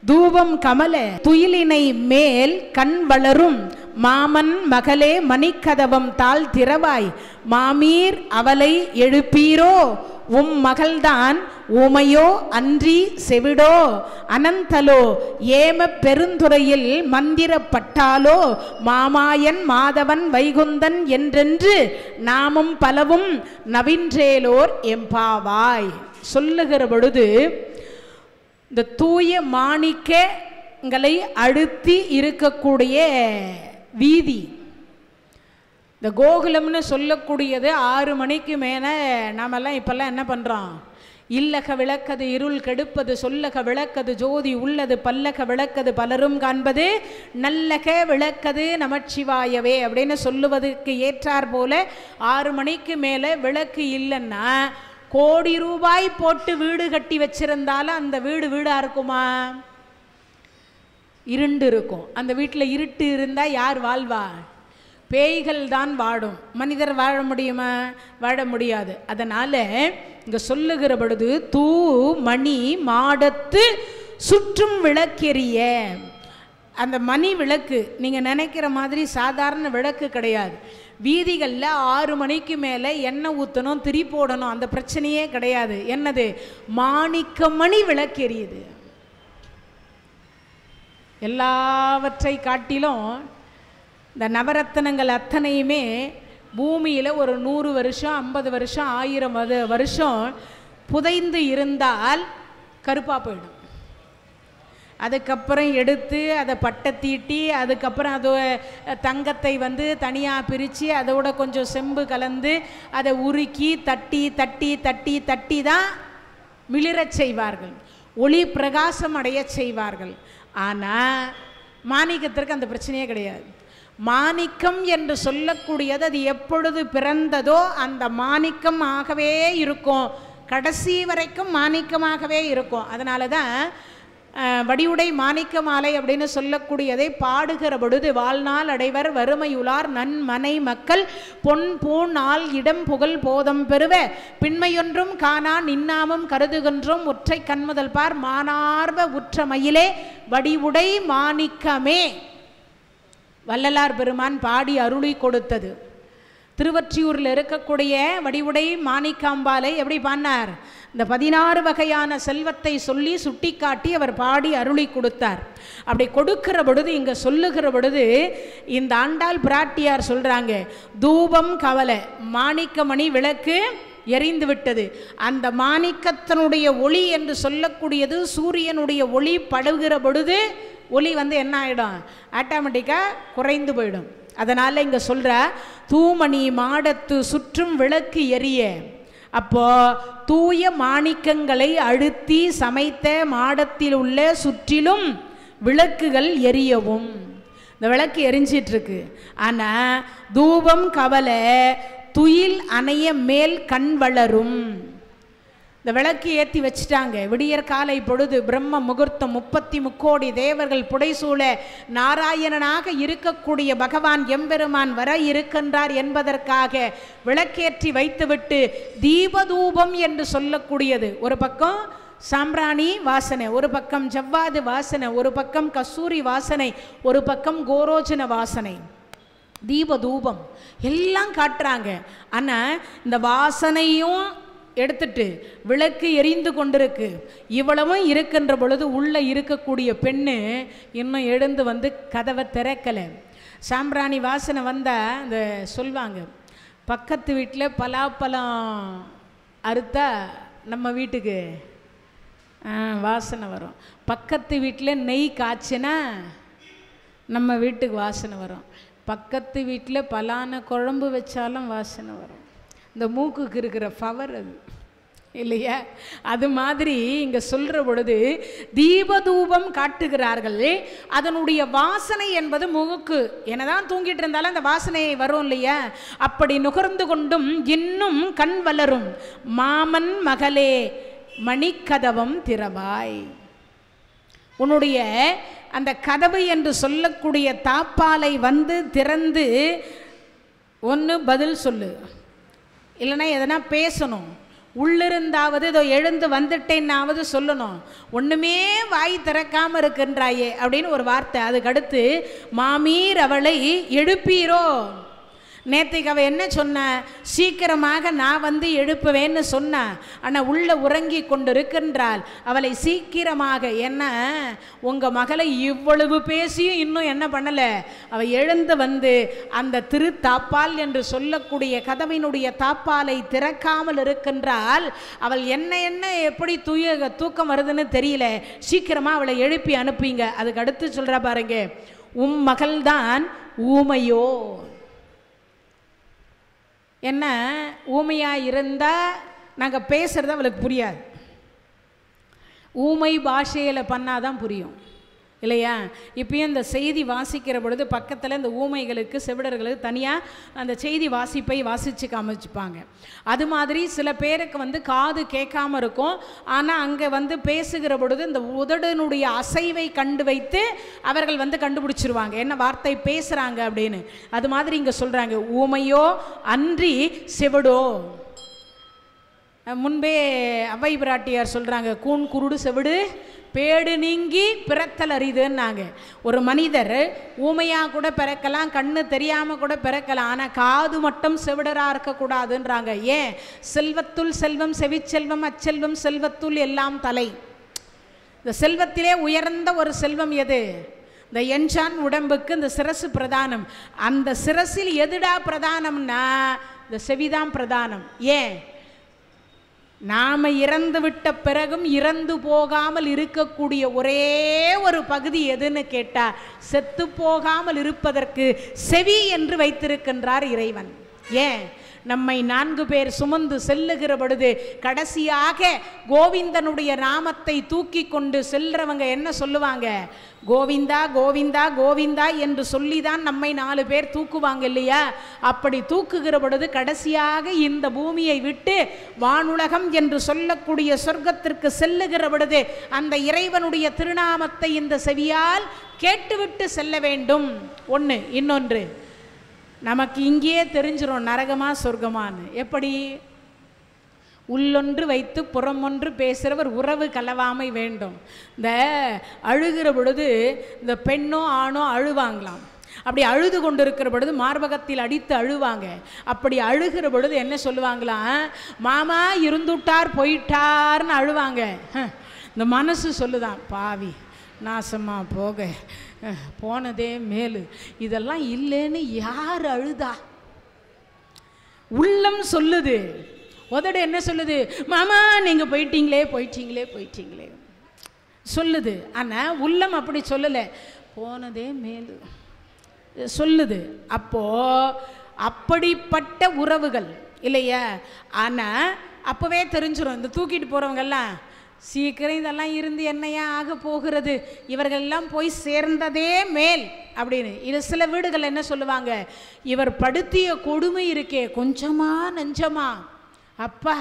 தூபம் கமல துயிலினை மேல் கண் வளரும் மாமன் மகளே மணிக்கதவம் தாழ் திறவாய் மாமீர் அவளை எழுப்பீரோ உம் மகள்தான் ஊமையோ அன்றி செவிடோ அனந்தலோ ஏம பெருந்துறையில் மந்திரப்பட்டாலோ மாமாயன் மாதவன் வைகுந்தன் என்றென்று நாமும் பலவும் நவின்றேலோர் எம்பாவாய் சொல்லுகிற பொழுது இந்த தூய மாணிக்கங்களை அழுத்தி இருக்கக்கூடிய வீதி, இந்த கோகுலம்னு சொல்லக்கூடியது 6 மணிக்கு மேலே நாமெல்லாம் இப்போல்லாம் என்ன பண்ணுறோம்? இல்லக விளக்கது இருள் கெடுப்பது சொல்லக விளக்கது ஜோதி உள்ளது பல்லக விளக்கது பலரும் காண்பது நல்லக விளக்கது நமச்சிவாயவே அப்படின்னு சொல்லுவதற்கு ஏற்றார் போல 6 மணிக்கு மேலே விளக்கு இல்லைன்னா கோடி ரூபாய் போட்டு வீடு கட்டி வச்சிருந்தாலும் அந்த வீடா இருக்குமா? இருண்டு இருக்கும். அந்த வீட்டில் இருட்டு இருந்தால் யார் வாழ்வா? பேய்கள் தான் வாடும். மனிதர் வாழ முடியுமா? வாழ முடியாது. அதனால் இங்கே சொல்லுகிற பொழுது தூ மணி மாடத்து சுற்றும் விளக்கெரிய, அந்த மணி விளக்கு நீங்கள் நினைக்கிற மாதிரி சாதாரண விளக்கு கிடையாது. வீதிகளில் 6 மணிக்கு மேலே எண்ணெய் ஊற்றணும், திரி போடணும், அந்த பிரச்சனையே கிடையாது. என்னது? மாணிக்கமணி விளக்கெரியுது. எல்லாவற்றை காட்டிலும் இந்த நவரத்தனங்கள் அத்தனையுமே பூமியில் ஒரு 100 வருஷம் 50 வருஷம் 1000 வருஷம் புதைந்து இருந்தால் கருப்பாக போயிடும். அதுக்கப்புறம் எடுத்து அதை பட்டை தீட்டி அதுக்கப்புறம் அது தங்கத்தை தனியாக பிரித்து அதோட கொஞ்சம் செம்பு கலந்து அதை உருக்கி தட்டி தட்டி தட்டி தட்டி தான் மிளிரச் செய்வார்கள், ஒளி பிரகாசம் அடைய செய்வார்கள். ஆனால் மாணிக்கத்திற்கு அந்த பிரச்சனையே கிடையாது. மாணிக்கம் என்று சொல்லக்கூடியது அது எப்பொழுது பிறந்ததோ அந்த மாணிக்கம் ஆகவே இருக்கும், கடைசி வரைக்கும் மாணிக்கமாகவே இருக்கும். அதனால தான் வடிவுடை மாணிக்க மாலை அப்படின்னு சொல்லக்கூடியதை பாடுகிற பொழுது வாழ்நாள் அடைவர் வறுமையுளார் நன்மனை மக்கள் பொன் பூண் ஆள் இடம் புகழ் போதம் பெறுவ பின்மையொன்றும் காணா நின்னாமும் கருதுகின்றோம் ஒற்றை கண்முதல் பார் மானார்வ உற்ற மயிலே வடிவுடை மாணிக்கமே. வள்ளலார் பெருமான் பாடி அருளி கொடுத்தது. திருவொற்றியூரில் இருக்கக்கூடிய வடிவுடை மாணிக்காம்பாலை எப்படி பாடினார்? இந்த 16 வகையான செல்வத்தை சொல்லி சுட்டிக்காட்டி அவர் பாடி அருளி கொடுத்தார். அப்படி கொடுக்கிற பொழுது இங்கே சொல்லுகிற பொழுது இந்த ஆண்டாள் பிராட்டியார் சொல்கிறாங்க, தூபம் கவலை மாணிக்கமணி விளக்கு எரிந்து விட்டது. அந்த மாணிக்கத்தினுடைய ஒளி என்று சொல்லக்கூடியது சூரியனுடைய ஒளி படுகிற பொழுது ஒளி என்ன ஆகிடும்? ஆட்டோமேட்டிக்காக குறைந்து போயிடும். அதனால் இங்கே சொல்கிற தூமணி மாடத்து சுற்றும் விளக்கு எரிய, அப்போ தூய மாணிக்கங்களை அழுத்தி சமைத்த மாடத்தில் உள்ள சுற்றிலும் விளக்குகள் எரியவும். இந்த விளக்கு எரிஞ்சிட்ருக்கு. ஆனால் தூபம் கவலை துயில் அணைய மேல் கண் வளரும். இந்த விளக்கு ஏற்றி வச்சுட்டாங்க. விடியற் காலை பொழுது பிரம்ம முகூர்த்தம் 33 தேவர்கள் புடைசூழ நாராயணனாக இருக்கக்கூடிய பகவான் எம்பெருமான் வர இருக்கின்றார் என்பதற்காக விளக்கேற்றி வைத்துவிட்டு தீபதூபம் என்று சொல்லக்கூடியது, ஒரு பக்கம் சாம்பிராணி வாசனை, ஒரு பக்கம் ஜவ்வாது வாசனை, ஒரு பக்கம் கஸ்தூரி வாசனை, ஒரு பக்கம் கோரோஜன வாசனை, தீபதூபம் எல்லாம் காட்டுறாங்க. ஆனால் இந்த வாசனையும் எடுத்துட்டு விளக்கு எரிந்து கொண்டிருக்கு. இவ்வளவும் இருக்கின்ற பொழுது உள்ளே இருக்கக்கூடிய பெண்ணு இன்னும் எழுந்து வந்து கதவை திறக்கலை. சாம்பிராணி வாசனை வந்தால் இந்த சொல்வாங்க, பக்கத்து வீட்டில் பலாப்பழம் அறுத்தா நம்ம வீட்டுக்கு வாசனை வரும், பக்கத்து வீட்டில் நெய் காய்ச்சினா நம்ம வீட்டுக்கு வாசனை வரும், பக்கத்து வீட்டில் பலான குழம்பு வச்சாலும் வாசனை வரும். இந்த மூக்குக்கு இருக்கிற பவர் அது இல்லையா? அது மாதிரி இங்கே சொல்கிற பொழுது தீபதூபம் காட்டுகிறார்கள். அதனுடைய வாசனை என்பது மூக்கு என்னதான் தூங்கிட்டு இருந்தாலும் அந்த வாசனை வரும் இல்லையா? அப்படி நுகர்ந்து கொண்டும் இன்னும் கண் வளரும். மாமன் மகளே மணிக்கதவம் திறவாய். உன்னுடைய அந்த கதவு என்று சொல்லக்கூடிய தாப்பாலை வந்து திறந்து ஒன்று பதில் சொல்லு, இல்லைன்னா எதனா பேசணும், உள்ளிருந்தாவது இதோ எழுந்து வந்துட்டேன்னாவது சொல்லணும். ஒன்றுமே வாய் திறக்காமல் இருக்கின்றாயே அப்படின்னு ஒரு வார்த்தை. அதுக்கடுத்து மாமீர் அவளை எழுப்பீரோ. நேற்றுக்கு அவள் என்ன சொன்ன, சீக்கிரமாக நான் வந்து எழுப்புவேன்னு சொன்ன, ஆனால் உள்ளே உறங்கி கொண்டு இருக்கின்றாள். அவளை சீக்கிரமாக, என்ன உங்கள் மகளை இவ்வளவு பேசியும் இன்னும் என்ன பண்ணலை, அவள் எழுந்து வந்து அந்த திருத்தாப்பால் என்று சொல்லக்கூடிய கதவினுடைய தாப்பாலை திறக்காமல் இருக்கின்றாள். அவள் என்ன எப்படி தூக்கம் வருதுன்னு தெரியல, சீக்கிரமாக அவளை எழுப்பி அனுப்பிங்க. அதுக்கு அடுத்து சொல்கிறா பாருங்க, உம் மகள்தான் ஊமையோ. என்ன, ஊமையாக இருந்தால் நாங்கள் பேசுகிறது அவளுக்கு புரியாது, ஊமை பாஷையில் பண்ணாதான் புரியும் இல்லையா? இப்பயும் இந்த செய்தி வாசிக்கிற பொழுது பக்கத்தில் இந்த ஊமைகளுக்கு செவிடர்களுக்கு தனியாக அந்த செய்தி வாசிப்பை வாசித்து காமிச்சுப்பாங்க. அது மாதிரி சில பேருக்கு வந்து காது கேட்காமல் இருக்கும், ஆனால் அங்கே வந்து பேசுகிற பொழுது இந்த உதடனுடைய அசைவை கண்டு வைத்து அவர்கள் வந்து கண்டுபிடிச்சிருவாங்க என்ன வார்த்தை பேசுகிறாங்க அப்படின்னு. அது மாதிரி இங்கே சொல்கிறாங்க, ஊமையோ அன்றி செவிடோ. முன்பே அவ்வை பிராட்டியார் சொல்கிறாங்க, கூன் குருடு செவிடு பேடு நீங்கி பிறத்தல் அரிதுன்னாங்க. ஒரு மனிதர் ஊமையாக கூட பிறக்கலாம், கண்ணு தெரியாமல் கூட பிறக்கலாம், ஆனால் காது மட்டும் செவிடராக இருக்கக்கூடாதுன்றாங்க. ஏன்? செல்வத்துள் செல்வம் செவிச்செல்வம் அச்செல்வம் செல்வத்துள் எல்லாம் தலை. இந்த செல்வத்திலே உயர்ந்த ஒரு செல்வம் எது? இந்த என்சான் உடம்புக்கு இந்த சிரசு பிரதானம். அந்த சிரசில் எதுடா பிரதானம்னா இந்த செவிதான் பிரதானம். ஏன்? நாம் இறந்து விட்ட பிறகும் இறந்து போகாமல் இருக்கக்கூடிய ஒரே ஒரு பகுதி எதுன்னு கேட்டால், செத்து போகாமல் இருப்பதற்கு செவி என்று வைத்திருக்கின்றார் இறைவன். ஏன்? நம்மை 4 பேர் சுமந்து செல்லுகிற பொழுது கடைசியாக கோவிந்தனுடைய நாமத்தை தூக்கி கொண்டு செல்றவங்க என்ன சொல்லுவாங்க? கோவிந்தா கோவிந்தா கோவிந்தா என்று சொல்லிதான் நம்மை 4 பேர் தூக்குவாங்க இல்லையா? அப்படி தூக்குகிற பொழுது கடைசியாக இந்த பூமியை விட்டு வானுலகம் என்று சொல்லக்கூடிய சொர்க்கத்திற்கு செல்லுகிற பொழுது அந்த இறைவனுடைய திருநாமத்தை இந்த செவியால் கேட்டுவிட்டு செல்ல வேண்டும். ஒன்று. இன்னொன்று, நமக்கு இங்கேயே தெரிஞ்சிடும் நரகமா சொர்க்கமானு. எப்படி? உள்ளொன்று வைத்து புறமொன்று பேசுகிறவர் உறவு கலவாமை வேண்டும். இந்த அழுகிற பொழுது இந்த பெண்ணோ ஆணோ அழுவாங்களாம். அப்படி அழுது கொண்டு இருக்கிற பொழுது மார்பகத்தில் அடித்து அழுவாங்க. அப்படி அழுகிற பொழுது என்ன சொல்லுவாங்களாம்? மாமா இருந்துட்டார் போயிட்டார்னு அழுவாங்க. இந்த மனசு சொல்லுதான், பாவி நாசமா போக போனதே மேலு, இதெல்லாம் இல்லைன்னு யார் அழுதா? உள்ளம் சொல்லுது. உதடு என்ன சொல்லுது? மாமா நீங்கள் போயிட்டீங்களே போயிட்டீங்களே போயிட்டீங்களே சொல்லுது. ஆனால் உள்ளம் அப்படி சொல்லலை, போனதே மேலு சொல்லுது. அப்போது அப்படிப்பட்ட உறவுகள் இல்லையா? ஆனால் அப்போவே தெரிஞ்சிடும், இந்த தூக்கிட்டு போகிறவங்கெல்லாம் சீக்கிரம் இதெல்லாம் இருந்து என்னையா ஆக போகிறது, இவர்களெல்லாம் போய் சேர்ந்ததே மேல் அப்படின்னு. இது சில வீடுகள் என்ன சொல்லுவாங்க, இவர் படுத்திய கொடுமை இருக்கே கொஞ்சமா நெஞ்சமா, அப்பா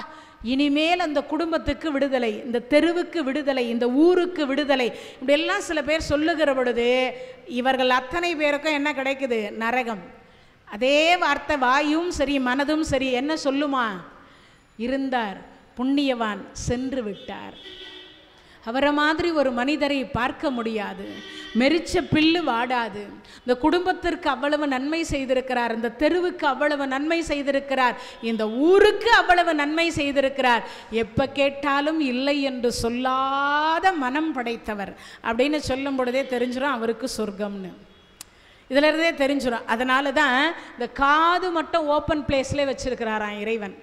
இனிமேல் அந்த குடும்பத்துக்கு விடுதலை, இந்த தெருவுக்கு விடுதலை, இந்த ஊருக்கு விடுதலை, இப்படியெல்லாம் சில பேர் சொல்லுகிற பொழுது இவர்கள் அத்தனை பேருக்கும் என்ன கிடைக்குது? நரகம். அதே வார்த்தை வாயும் சரி மனதும் சரி என்ன சொல்லுமா? இருந்தார் புண்ணியவான் சென்று விட்டார். அவரை மாதிரி ஒரு மனிதரை பார்க்க முடியாது. மெரிச்ச பில்லு வாடாது. இந்த குடும்பத்திற்கு அவ்வளவு நன்மை செய்திருக்கிறார், இந்த தெருவுக்கு அவ்வளவு நன்மை செய்திருக்கிறார், இந்த ஊருக்கு அவ்வளவு நன்மை செய்திருக்கிறார், எப்போ கேட்டாலும் இல்லை என்று சொல்லாத மனம் படைத்தவர் அப்படின்னு சொல்லும் பொழுதே தெரிஞ்சிடும் அவருக்கு சொர்க்கம்னு. இதில் இருந்தே தெரிஞ்சிடும். அதனால தான் இந்த காது மட்டும் ஓப்பன் பிளேஸ்லேயே வச்சுருக்கிறாராம் இறைவன்.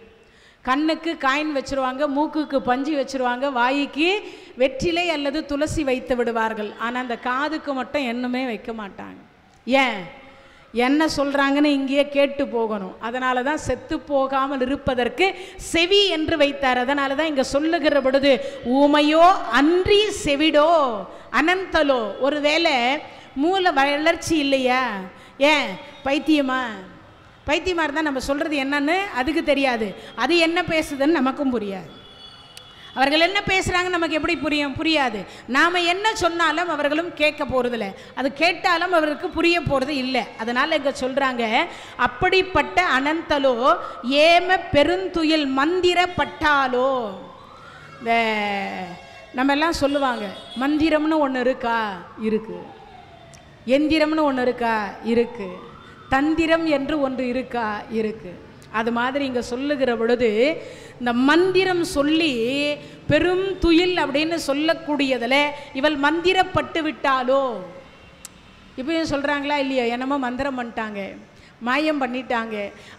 கண்ணுக்கு காயின் வச்சுருவாங்க, மூக்குக்கு பஞ்சு வச்சுருவாங்க, வாய்க்கு வெற்றிலை அல்லது துளசி வைத்து விடுவார்கள். ஆனால் அந்த காதுக்கு மட்டும் என்னமே வைக்க மாட்டாங்க. ஏன்? என்ன சொல்கிறாங்கன்னு இங்கேயே கேட்டு போகணும். அதனால தான் செத்து போகாமல் இருப்பதற்கு செவி என்று வைத்தார். அதனால தான் இங்கே சொல்லுகிற பொழுது ஊமையோ அன்றி செவிடோ அனந்தலோ. ஒருவேளை மூளை வளர்ச்சி இல்லையா? ஏன் பைத்தியமா? பைத்தியமாக இருந்தால் நம்ம சொல்கிறது என்னன்னு அதுக்கு தெரியாது, அது என்ன பேசுதுன்னு நமக்கும் புரியாது. அவர்கள் என்ன பேசுகிறாங்க நமக்கு எப்படி புரியாது. நாம் என்ன சொன்னாலும் அவர்களும் கேட்க போகிறதில்ல, அது கேட்டாலும் அவருக்கு புரிய போகிறது இல்லை. அதனால் இங்கே சொல்கிறாங்க, அப்படிப்பட்ட அனந்தலோ ஏம பெருந்துயில் மந்திரப்பட்டாலோ. இந்த நம்ம எல்லாம் சொல்லுவாங்க, மந்திரம்னு ஒன்று இருக்கா? இருக்குது. எந்திரம்னு ஒன்று இருக்கா? இருக்குது. தந்திரம் என்று ஒன்று இருக்கா? இருக்கு. அது மாதிரி இங்கே சொல்லுகிற பொழுது இந்த மந்திரம் சொல்லி பெரும் துயில் அப்படின்னு சொல்லக்கூடியதில் இவள் மந்திரப்பட்டு விட்டாலோ. இப்பயும் சொல்கிறாங்களா இல்லையா? என்னமோ மந்திரம் பண்ணிட்டாங்க, மாயம் பண்ணிட்டாங்க,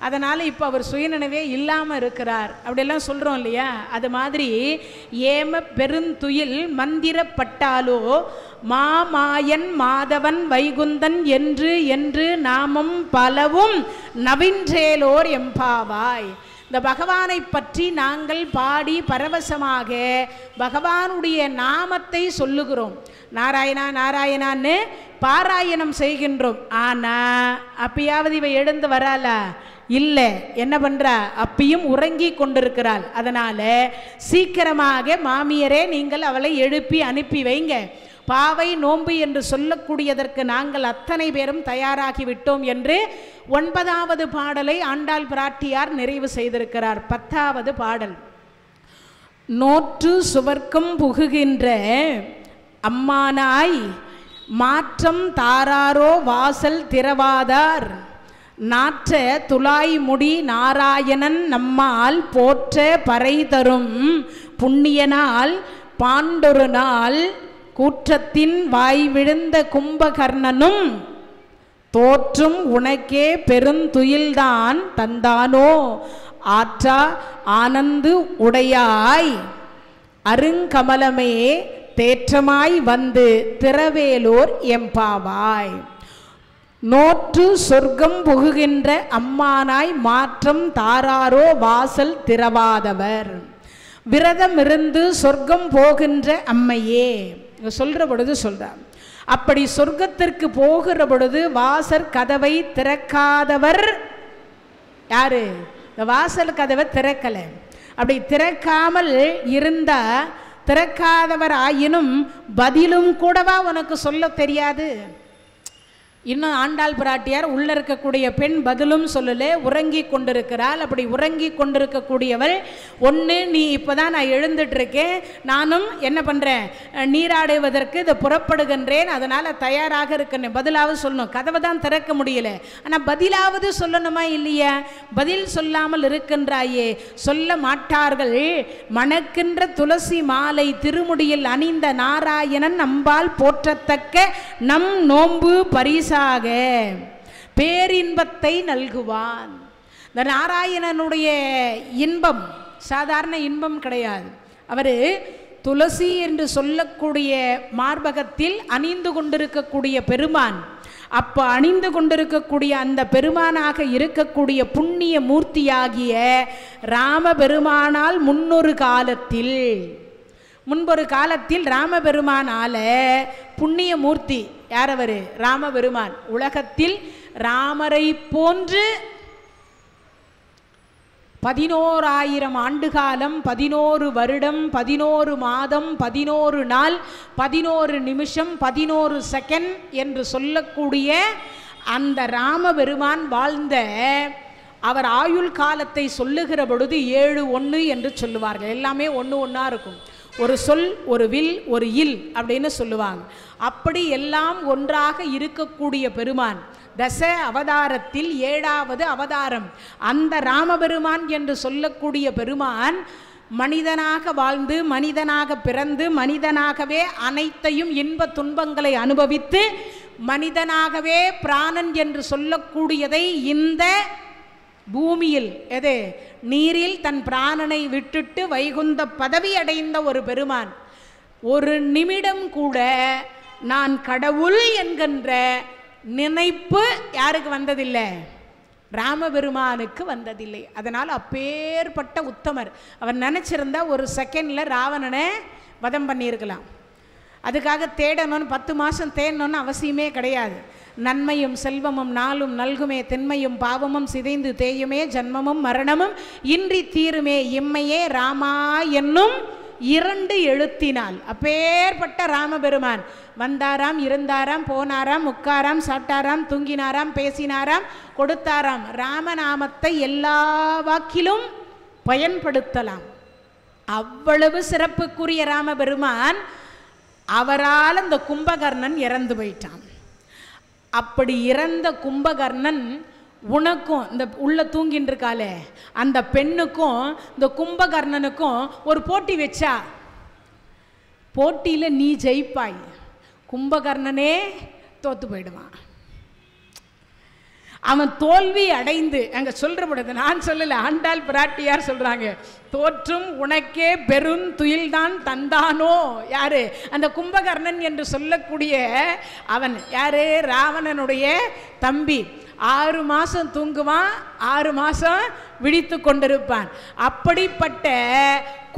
அதனால் இப்போ அவர் சுயநினைவே இல்லாமல் இருக்கிறார் அப்படியெல்லாம் சொல்கிறோம் இல்லையா? அது மாதிரி ஏம பெருந்துயில் மந்திரப்பட்டாலோ மாமாயன் மாதவன் வைகுந்தன் என்று என்று நாமம் பலவும் நவின்றேலோர் எம்பாவாய். இந்த பகவானை பற்றி நாங்கள் பாடி பரவசமாக பகவானுடைய நாமத்தை சொல்லுகிறோம். நாராயணா நாராயணான்னு பாராயணம் செய்கின்றோம். ஆனால் அப்பயாவது இவ எழுந்து வராளா? இல்லை. என்ன பண்ணுறா? அப்பையும் உறங்கி கொண்டிருக்கிறாள். அதனால் சீக்கிரமாக மாமியரே நீங்கள் அவளை எழுப்பி அனுப்பி வைங்க. பாவை நோன்பு என்று சொல்லக்கூடியதற்கு நாங்கள் அத்தனை பேரும் தயாராகிவிட்டோம் என்று 9வது பாடலை ஆண்டாள் பிராட்டியார் நிறைவு செய்திருக்கிறார். 10வது பாடல். நோற்று சுவர்க்கம் புகுகின்ற அம்மானாய் மாற்றம் தாராரோ வாசல் திறவாதார் நாற்ற துளாய் முடி நாராயணன் நம்மால் போற்ற பறை தரும் புண்ணியனால் பாண்டொரு நாள் கூற்றத்தின் வாய் விழுந்த கும்பகர்ணனும் தோற்றும் உனக்கே பெருந்துயில்தான் தந்தானோ ஆற்றா ஆனந்து உடையாய் அருங்கமலமே தேற்றமாய் வந்து திரவேலோர் எம்பாவாய். நோற்று சொர்க்கம் புகுகின்ற அம்மானாய் மாற்றம் தாராரோ வாசல் திறவாதவர். விரதம் இருந்து சொர்க்கம் போகின்ற அம்மையே சொல்கிற பொழுது சொல்கிறார். அப்படி சொர்க்கத்திற்கு போகிற பொழுது வாசல் கதவை திறக்காதவர் யாரு? இந்த வாசல் கதவை திறக்கலை. அப்படி திறக்காமல் இருந்தால், திறக்காதவர் ஆயினும் பதிலும் கூடவா உனக்கு சொல்ல தெரியாது? இன்னும் ஆண்டாள் பிராட்டியார் உள்ள இருக்கக்கூடிய பெண் பதிலும் சொல்லலே, உறங்கி கொண்டிருக்கிறாள். அப்படி உறங்கி கொண்டிருக்கக்கூடியவள் ஒன்று, நீ இப்போ தான் நான் எழுந்துட்டுருக்கேன், நானும் என்ன பண்ணுறேன், நீராடுவதற்கு இதை புறப்படுகின்றேன், அதனால் தயாராக இருக்கேன். பதிலாவது சொல்லணும். கதவை தான் திறக்க முடியல, ஆனால் பதிலாவது சொல்லணுமா இல்லையா? பதில் சொல்லாமல் இருக்கின்றாயே. சொல்ல மாட்டார்கள். மணக்கின்ற துளசி மாலை திருமுடியில் அணிந்த நாராயணன் நம்பால் போற்றத்தக்க நம் நோன்பு பரிசு பேரின்பத்தை நல்குவான். இந்த நாராயணனுடைய இன்பம் சாதாரண இன்பம் கிடையாது. அவர் துளசி என்று சொல்லக்கூடிய மார்பகத்தில் அணிந்து கொண்டிருக்கக்கூடிய பெருமான். அப்போ அணிந்து கொண்டிருக்கக்கூடிய அந்த பெருமானாக இருக்கக்கூடிய புண்ணிய மூர்த்தியாகிய ராமபெருமானால் முன்பொரு காலத்தில் ராமபெருமானால புண்ணிய மூர்த்தி யார்? அவர் ராமபெருமான். உலகத்தில் ராமரை போன்று 11,000 ஆண்டு காலம், 11 வருடம், 11 மாதம், 11 நாள், 11 நிமிஷம், 11 செகண்ட் என்று சொல்லக்கூடிய அந்த ராமபெருமான் வாழ்ந்த அவர் ஆயுள் காலத்தை சொல்லுகிற பொழுது 7:1 என்று சொல்லுவார்கள். எல்லாமே 1:1 இருக்கும். ஒரு சொல், ஒரு வில், ஒரு இல் அப்படின்னு சொல்லுவாங்க. அப்படி எல்லாம் ஒன்றாக இருக்கக்கூடிய பெருமான் தச அவதாரத்தில் 7வது அவதாரம். அந்த ராமபெருமான் என்று சொல்லக்கூடிய பெருமான் மனிதனாக வாழ்ந்து, மனிதனாக பிறந்து, மனிதனாகவே அனைத்தையும் இன்ப துன்பங்களை அனுபவித்து, மனிதனாகவே பிராணன் என்று சொல்லக்கூடியதை இந்த பூமியில் எது நீரில் தன் பிராணனை விட்டுட்டு வைகுந்த பதவி அடைந்த ஒரு பெருமான். ஒரு நிமிடம் கூட நான் கடவுள் என்கின்ற நினைப்பு யாருக்கு வந்ததில்லை? ராமபெருமானுக்கு வந்ததில்லை. அதனால் அப்பேற்பட்ட உத்தமர். அவர் நினச்சிருந்தா ஒரு செகண்டில் ராவணனை வதம் பண்ணியிருக்கலாம். அதுக்காக தேடணும்னு 10 மாதம் தேடணும்னு அவசியமே கிடையாது. நன்மையும் செல்வமும் நாளும் நல்குமே, திண்மையும் பாவமும் சிதைந்து தேயுமே, ஜன்மமும் மரணமும் இன்றி தீருமே, இம்மையே ராமா என்னும் 2 எழுத்தினால் அப்பேற்பட்ட ராமபெருமான் வந்தாராம், இருந்தாராம், போனாராம், உட்காராம், சாப்பிட்டாராம், தூங்கினாராம், பேசினாராம், கொடுத்தாராம். ராமநாமத்தை எல்லா வாக்கிலும் பயன்படுத்தலாம். அவ்வளவு சிறப்புக்குரிய ராமபெருமான். அவரால் அந்த கும்பகர்ணன் இறந்து போயிட்டான். அப்படி இறந்த கும்பகர்ணன் உனக்கும் இந்த உள்ள தூங்கின்னு இருக்காளே அந்த பெண்ணுக்கும் இந்த கும்பகர்ணனுக்கும் ஒரு போட்டி வச்சா, போட்டியில் நீ ஜெயிப்பாய், கும்பகர்ணனே தோத்து போயிடுவான். அவன் தோல்வி அடைந்து அங்கே சொல்றபடுது, நான் சொல்லலை, ஆண்டாள் பிராட்டியார் சொல்றாங்க, தோற்றும் உனக்கே பெருந்துயில்தான் தந்தானோ. யாரு? அந்த கும்பகர்ணன் என்று சொல்லக்கூடிய அவன். யாரு? ராவணனுடைய தம்பி. 6 மாதம் தூங்குவான், 6 மாதம் விழித்து கொண்டிருப்பான். அப்படிப்பட்ட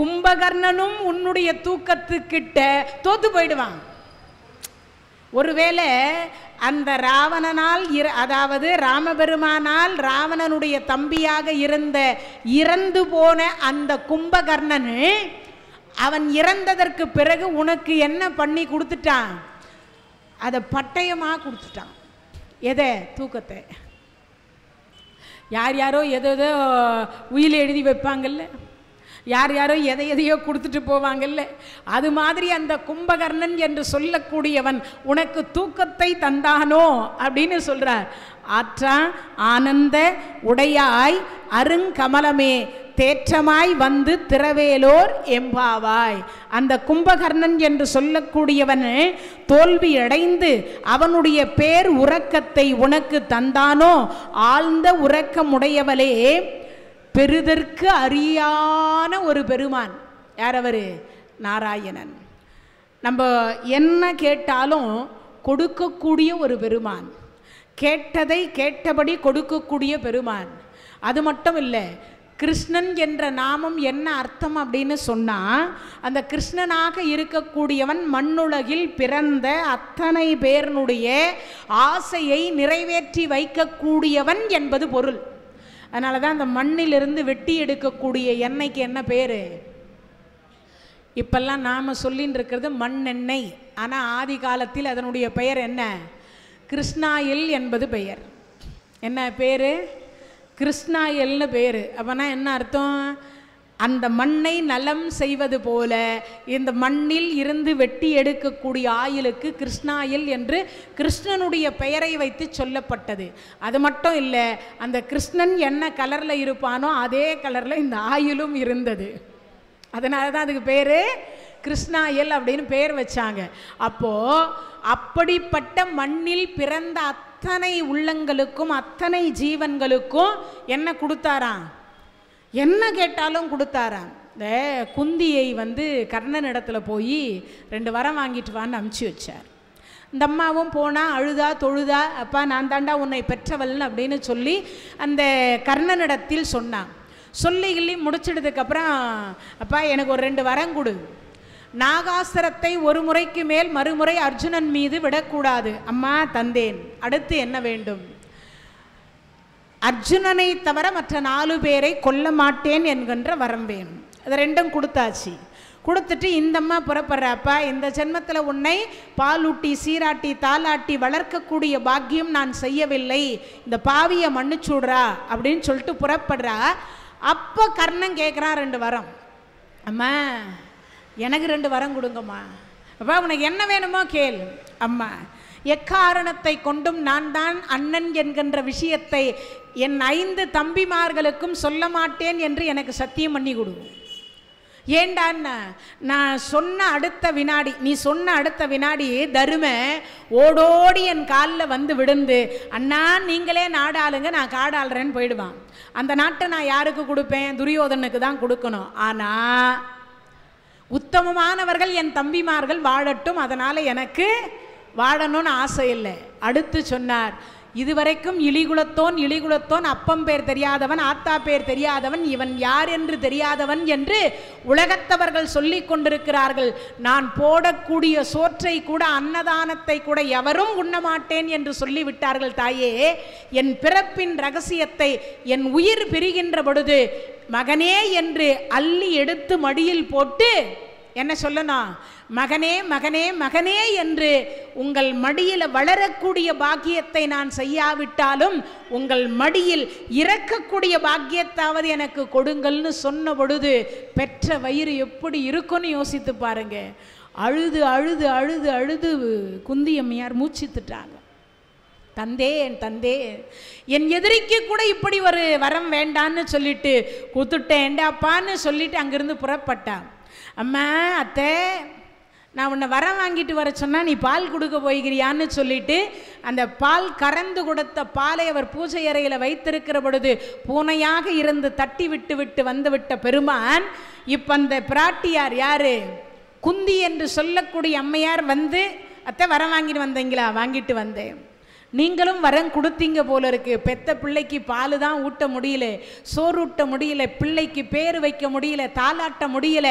கும்பகர்ணனும் உன்னுடைய தூக்கத்துக்கிட்ட தோத்து போயிடுவான். ஒருவேளை அந்த ராவணனால் அதாவது ராமபெருமானால் ராவணனுடைய தம்பியாக இருந்த இறந்து போன அந்த கும்பகர்ணன் அவன் இறந்ததற்கு பிறகு உனக்கு என்ன பண்ணி கொடுத்துட்டான்? அதை பட்டயமாக கொடுத்துட்டான். எதை? தூக்கத்தை. யார் யாரோ எதோ உயிலை எழுதி வைப்பாங்கல்ல, யார் யாரோ எதையோ கொடுத்துட்டு போவாங்கல்ல, அது மாதிரி அந்த கும்பகர்ணன் என்று சொல்லக்கூடியவன் உனக்கு தூக்கத்தை தந்தானோ அப்படின்னு சொல்றார். ஆற்றா ஆனந்த உடையாய் அருங்கமலமே தேற்றமாய் வந்து திரவேலோர் எம்பாவாய். அந்த கும்பகர்ணன் என்று சொல்லக்கூடியவன் தோல்வி அடைந்து அவனுடைய பேர் உறக்கத்தை உனக்கு தந்தானோ. ஆழ்ந்த உறக்கமுடையவளே, பெறுதற்கு அறியான ஒரு பெருமான். யார் அவரு? நாராயணன். நம்ம என்ன கேட்டாலும் கொடுக்கக்கூடிய ஒரு பெருமான், கேட்டதை கேட்டபடி கொடுக்கக்கூடிய பெருமான். அது மட்டும் இல்லை, கிருஷ்ணன் என்ற நாமம் என்ன அர்த்தம் அப்படின்னு சொன்னால், அந்த கிருஷ்ணனாக இருக்கக்கூடியவன் மண்ணுலகில் பிறந்த அத்தனை பேருடைய ஆசையை நிறைவேற்றி வைக்கக்கூடியவன் என்பது பொருள். அதனால தான் அந்த மண்ணிலிருந்து வெட்டி எடுக்கக்கூடிய எண்ணெய்க்கு என்ன பேர்? இப்பெல்லாம் நாம் சொல்லின்னு இருக்கிறது மண்ணெண்ணெய். ஆனால் ஆதி காலத்தில் அதனுடைய பெயர் என்ன? கிருஷ்ணாயில் என்பது பெயர். என்ன பேர்? கிருஷ்ணாயல்னு பேர். அப்போனா என்ன அர்த்தம்? அந்த மண்ணை நலம் செய்வது போல இந்த மண்ணில் இருந்து வெட்டி எடுக்கக்கூடிய ஆயிலுக்கு கிருஷ்ணாயில் என்று கிருஷ்ணனுடைய பெயரை வைத்து சொல்லப்பட்டது. அது மட்டும் இல்லை, அந்த கிருஷ்ணன் என்ன கலரில் இருப்பானோ அதே கலரில் இந்த ஆயிலும் இருந்தது. அதனால தான் அதுக்கு பேர் கிருஷ்ணாயல் அப்படின்னு பேர் வச்சாங்க. அப்போது அப்படிப்பட்ட மண்ணில் பிறந்த அத்தனை உள்ளங்களுக்கும் அத்தனை ஜீவன்களுக்கும் என்ன கொடுத்தாராம்? என்ன கேட்டாலும் கொடுத்தாராம். இந்த குந்தியை கர்ணன் இடத்துல போய் 2 வரம் வாங்கிட்டு வான்னு அமுச்சு வச்சார். இந்த அம்மாவும் போனால் அழுதா தொழுதா, அப்பா நான் தாண்டா உன்னை பெற்றவள்னு அப்படின்னு சொல்லி அந்த கர்ணனிடத்தில் சொன்னான். சொல்லி முடிச்சிடுறதுக்கப்புறம், அப்பா எனக்கு ஒரு 2 வரம் கொடு, நாகாசுரத்தை ஒரு முறைக்கு மேல் மறுமுறை அர்ஜுனன் மீது விடக்கூடாது. அம்மா தந்தேன். அடுத்து என்ன வேண்டும்? அர்ஜுனனை தவிர மற்ற 4 பேரை கொல்ல மாட்டேன் என்கின்ற வரம் வேணும். அது 2ம் கொடுத்தாச்சு. கொடுத்துட்டு இந்த அம்மா புறப்படுறப்பா, இந்த ஜென்மத்தில் உன்னை பாலூட்டி சீராட்டி தாலாட்டி வளர்க்கக்கூடிய பாக்கியம் நான் செய்யவில்லை, இந்த பாவியை மன்னிச்சுடுறா அப்படின்னு சொல்லிட்டு புறப்படுறா. அப்போ கர்ணன் கேட்குறான் 2 வரம். அம்மா எனக்கு 2 வரம் கொடுங்கம்மா. அப்பா உனக்கு என்ன வேணுமோ கேள். அம்மா எக்காரணத்தை கொண்டும் நான் தான் அண்ணன் என்கின்ற விஷயத்தை என் 5 தம்பிமார்களுக்கும் சொல்ல மாட்டேன் என்று எனக்கு சத்தியம் பண்ணி கொடு. ஏண்டான்னா நான் சொன்ன அடுத்த வினாடி, நீ சொன்ன அடுத்த வினாடி தரும ஓடோடி என் காலில் வந்து விழுந்து, அண்ணா நீங்களே நாடாளுங்க நான் காடாளுறேன்னு போயிடுவான். அந்த நாட்டை நான் யாருக்கு கொடுப்பேன்? துரியோதனுக்கு தான் கொடுக்கணும். ஆனால் உத்தமமானவர்கள் என் தம்பிமார்கள் வாழட்டும், அதனால் எனக்கு வாழணும்னு ஆசை இல்லை. அடுத்து சொன்னார், இதுவரைக்கும் இழிகுலத்தோன் அப்பம் பேர் தெரியாதவன், ஆத்தா பேர் தெரியாதவன், இவன் யார் என்று தெரியாதவன் என்று உலகத்தவர்கள் சொல்லி கொண்டிருக்கிறார்கள். நான் போடக்கூடிய சோற்றை கூட, அன்னதானத்தை கூட எவரும் உண்ணமாட்டேன் என்று சொல்லிவிட்டார்கள். தாயே, என் பிறப்பின் ரகசியத்தை என் உயிர் பிரிகின்ற பொழுது மகனே என்று அள்ளி எடுத்து மடியில் போட்டு என்ன சொல்லணும்? மகனே மகனே மகனே என்று உங்கள் மடியில் வளரக்கூடிய பாக்கியத்தை நான் செய்யாவிட்டாலும் உங்கள் மடியில் இறக்கக்கூடிய பாக்கியத்தாவது எனக்கு கொடுங்கள்னு சொன்ன பொழுது பெற்ற வயிறு எப்படி இருக்குன்னு யோசித்து பாருங்க. அழுது அழுது அழுது அழுது குந்தியம்மையார் மூச்சித்துட்டாங்க. தந்தே, என் தந்தே, என் எதிரிக்கு கூட இப்படி ஒரு வரம் வேண்டான்னு சொல்லிட்டு குத்துட்டேன்டாப்பான்னு சொல்லிட்டு அங்கிருந்து புறப்பட்டான். அம்மா அத்தை, நான் உன்னை வரம் வாங்கிட்டு வர சொன்னால் நீ பால் கொடுக்க போய்கிறியான்னு சொல்லிட்டு அந்த பால் கறந்து கொடுத்த பாலை அவர் பூஜை அறையில் வைத்திருக்கிற பொழுது பூனையாக இருந்து தட்டி விட்டு விட்டு வந்து விட்ட பெருமான் இப்போ அந்த பிராட்டியார் யாரு, குந்தி என்று சொல்லக்கூடிய அம்மையார் வந்து, அத்தை வரம் வாங்கிட்டு வந்தீங்களா? வாங்கிட்டு வந்தேன். நீங்களும் வரம் கொடுத்தீங்க போல இருக்கு. பெத்த பிள்ளைக்கு பால் தான் ஊட்ட முடியல, சோறு ஊட்ட முடியல, பிள்ளைக்கு பேர் வைக்க முடியல, தாளாட்ட முடியல,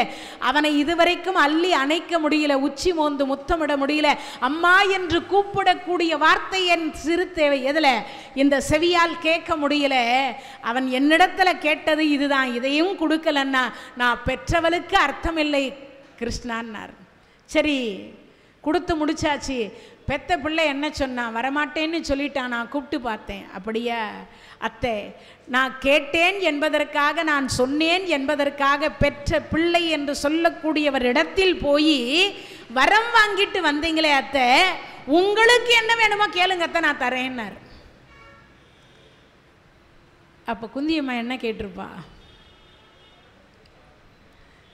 அவனை இதுவரைக்கும் அள்ளி அணைக்க முடியல, உச்சி மோந்து முத்தமிட முடியல, அம்மா என்று கூப்பிடக்கூடிய வார்த்தை என் சிறு தேவை எதில் இந்த செவியால் கேட்க முடியல. அவன் என்னிடத்துல கேட்டது இதுதான், இதையும் கொடுக்கலன்னா நான் பெற்றவளுக்கு அர்த்தமில்லை கிருஷ்ணான்னார். சரி கொடுத்து முடிச்சாச்சு. பெத்த பிள்ளை என்ன சொன்னான்? வரமாட்டேன்னு சொல்லிட்டான். நான் கூப்பிட்டு பார்த்தேன். அப்படியா அத்தை, நான் கேட்டேன் என்பதற்காக, நான் சொன்னேன் என்பதற்காக பெற்ற பிள்ளை என்று சொல்லக்கூடியவரிடத்தில் போய் வரம் வாங்கிட்டு வந்தீங்களே அத்தை, உங்களுக்கு என்ன வேணுமோ கேளுங்க அத்தை, நான் தரேன்னார். அப்போ குந்தியம்மா என்ன கேட்டிருப்பா?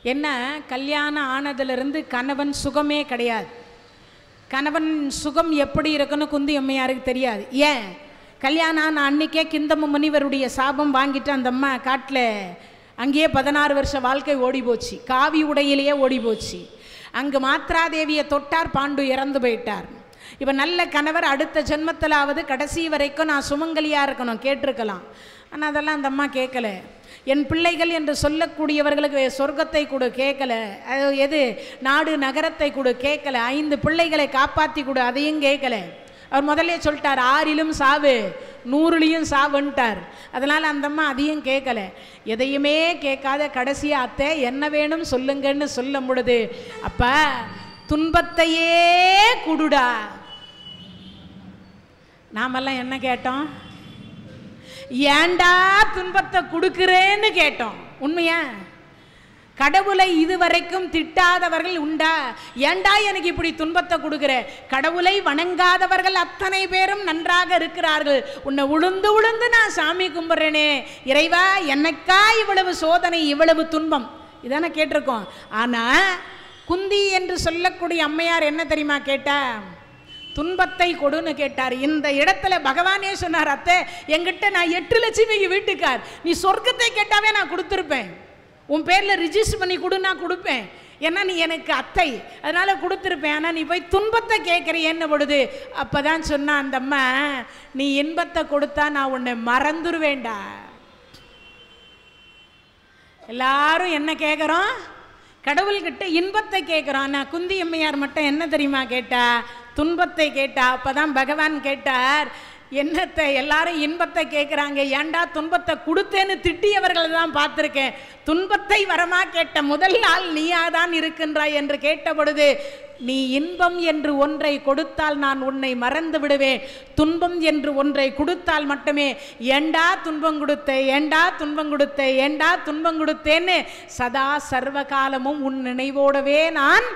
என்ன, கல்யாணம் ஆனதிலிருந்து கணவன் சுகமே கிடையாது. கணவன் சுகம் எப்படி இருக்குன்னு குந்தி அம்மையாருக்கு தெரியாது. ஏன், கல்யாணம் அன்னைக்கே கிந்தம முனிவருடைய சாபம் வாங்கிட்டு அந்த அம்மா காட்டில் அங்கேயே 16 வருஷ வாழ்க்கை ஓடி போச்சு. காவி உடையிலேயே ஓடி போச்சு. அங்கே மாத்ராதேவியை தொட்டார், பாண்டு இறந்து போயிட்டார். இப்போ நல்ல கணவர் அடுத்த ஜென்மத்திலாவது கடைசி வரைக்கும் நான் சுமங்கலியாக இருக்கணும் கேட்டிருக்கலாம். ஆனால் அதெல்லாம் அந்த அம்மா கேட்கல. என் பிள்ளைகள் என்று சொல்லக்கூடியவர்களுக்கு சொர்க்கத்தை கொடு கேட்கல, எது நாடு நகரத்தை கொடு கேட்கல, 5 பிள்ளைகளை காப்பாற்றி கொடு அதையும் கேட்கல. அவர் முதல்ல சொல்லிட்டார், 6லும் சாவு 100லையும் சாவுன்ட்டார். அதனால் அந்த அம்மா அதையும் கேட்கல. எதையுமே கேட்காத கடைசியாக அத்தை என்ன வேணும் சொல்லுங்கன்னு சொல்லும் பொழுது, அப்பா துன்பத்தையே குடுடா. நாமெல்லாம் என்ன கேட்டோம்? ஏண்டா துன்பத்தை கொடுக்கிறேன்னு கேட்டோம். உண்மையா? கடவுளை இதுவரைக்கும் திட்டாதவர்கள் உண்டா? ஏண்டா எனக்கு இப்படி துன்பத்தை கொடுக்கிற? கடவுளை வணங்காதவர்கள் அத்தனை பேரும் நன்றாக இருக்கிறார்கள். உன்னை உளுந்து உளுந்து நான் சாமி கும்பிட்றேனே இறைவா, என்னக்கா இவ்வளவு சோதனை, இவ்வளவு துன்பம், இதானே கேட்டிருக்கோம். ஆனால் குந்தி என்று சொல்லக்கூடிய அம்மையார் என்ன தெரியுமா கேட்டா? துன்பத்தை கொடுன்னு கேட்டார். இந்த இடத்துல பகவானே சொன்னார், அத்தை என்கிட்ட நான் 8 லட்சுமிக்கு வீட்டுக்கார், நீ சொர்க்கத்தை கேட்டாவே நான் கொடுத்துருப்பேன், உன் பேரில் ரிஜிஸ்டர் பண்ணி கொடு நான் கொடுப்பேன், ஏன்னா நீ எனக்கு அத்தை, அதனால கொடுத்துருப்பேன். ஆனால் நீ போய் துன்பத்தை கேட்குறியன்னு பொழுது அப்போ தான் சொன்னான் அந்த அம்மா, நீ இன்பத்தை கொடுத்தா நான் உன்னை மறந்துடுவேண்டா. எல்லாரும் என்ன கேட்குறோம்? கடவுள்கிட்ட இன்பத்தை கேட்குறோம். நான் குந்தி அம்மையார் மட்டும் என்ன தெரியுமா கேட்டா? துன்பத்தை கேட்டா. அப்போதான் பகவான் கேட்டார், என்னத்தை எல்லாரும் இன்பத்தை கேட்குறாங்க, ஏண்டா துன்பத்தை கொடுத்தேன்னு திட்டியவர்களை தான் பார்த்துருக்கேன், துன்பத்தை வரமா கேட்ட முதல் நாள் நீயா தான் இருக்கின்றாய் என்று கேட்ட பொழுது நீ இன்பம் என்று ஒன்றை கொடுத்தால் நான் உன்னை மறந்து விடுவேன், துன்பம் என்று ஒன்றை கொடுத்தால் மட்டுமே ஏண்டா துன்பம் கொடுத்தே, ஏண்டா துன்பம் கொடுத்தே, ஏண்டா துன்பம் கொடுத்தேன்னு சதா சர்வகாலமும் உன் நினைவோடவே நான்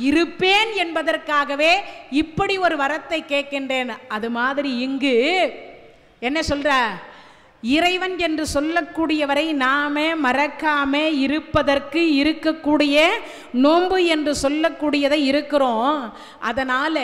இருப்பேன் என்பதற்காகவே இப்படி ஒரு வரத்தை கேட்கின்றேன். அது மாதிரி இங்கு என்ன சொல்ற, இறைவன் என்று சொல்லக்கூடியவரை நாம மறக்காம இருப்பதற்கு இருக்கக்கூடிய நோன்பு என்று சொல்லக்கூடியதை இருக்கிறோம். அதனால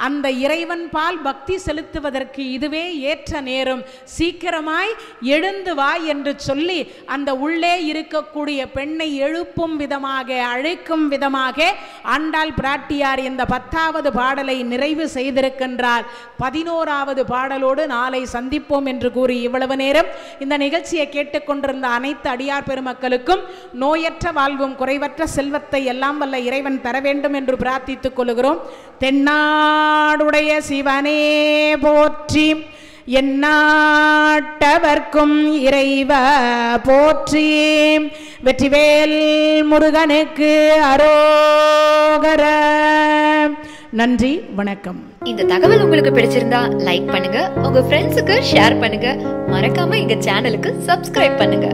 அந்த இறைவன் பால் பக்தி செலுத்துவதற்கு இதுவே ஏற்ற நேரம், சீக்கிரமாய் எழுந்து வா என்று சொல்லி அந்த உள்ளே இருக்கக்கூடிய பெண்ணை எழுப்பும் விதமாக, அழைக்கும் விதமாக ஆண்டாள் பிராட்டியார் இந்த 10வது பாடலை நிறைவு செய்திருக்கின்றார். 11வது பாடலோடு நாளை சந்திப்போம் என்று கூறி இவ்வளவு நேரம் இந்த நிகழ்ச்சியை கேட்டுக்கொண்டிருந்த அனைத்து அடியார் பெருமக்களுக்கும் நோயற்ற வாழ்வும் குறைவற்ற செல்வத்தை எல்லாம் வல்ல இறைவன் தர வேண்டும் என்று பிரார்த்தித்துக் கொள்கிறோம். தென்னாடுடைய சிவனே போற்றி, எந்நாட்டவர்க்கும் இறைவா போற்றி, வெற்றிவேல் முருகனுக்கு அரோகர. நன்றி, வணக்கம். இந்த தகவல் உங்களுக்கு பிடிச்சிருந்தா லைக் பண்ணுங்க, உங்க ஃப்ரெண்ட்ஸுக்கு ஷேர் பண்ணுங்க, மறக்காம எங்க சேனலுக்கு சப்ஸ்கிரைப் பண்ணுங்க.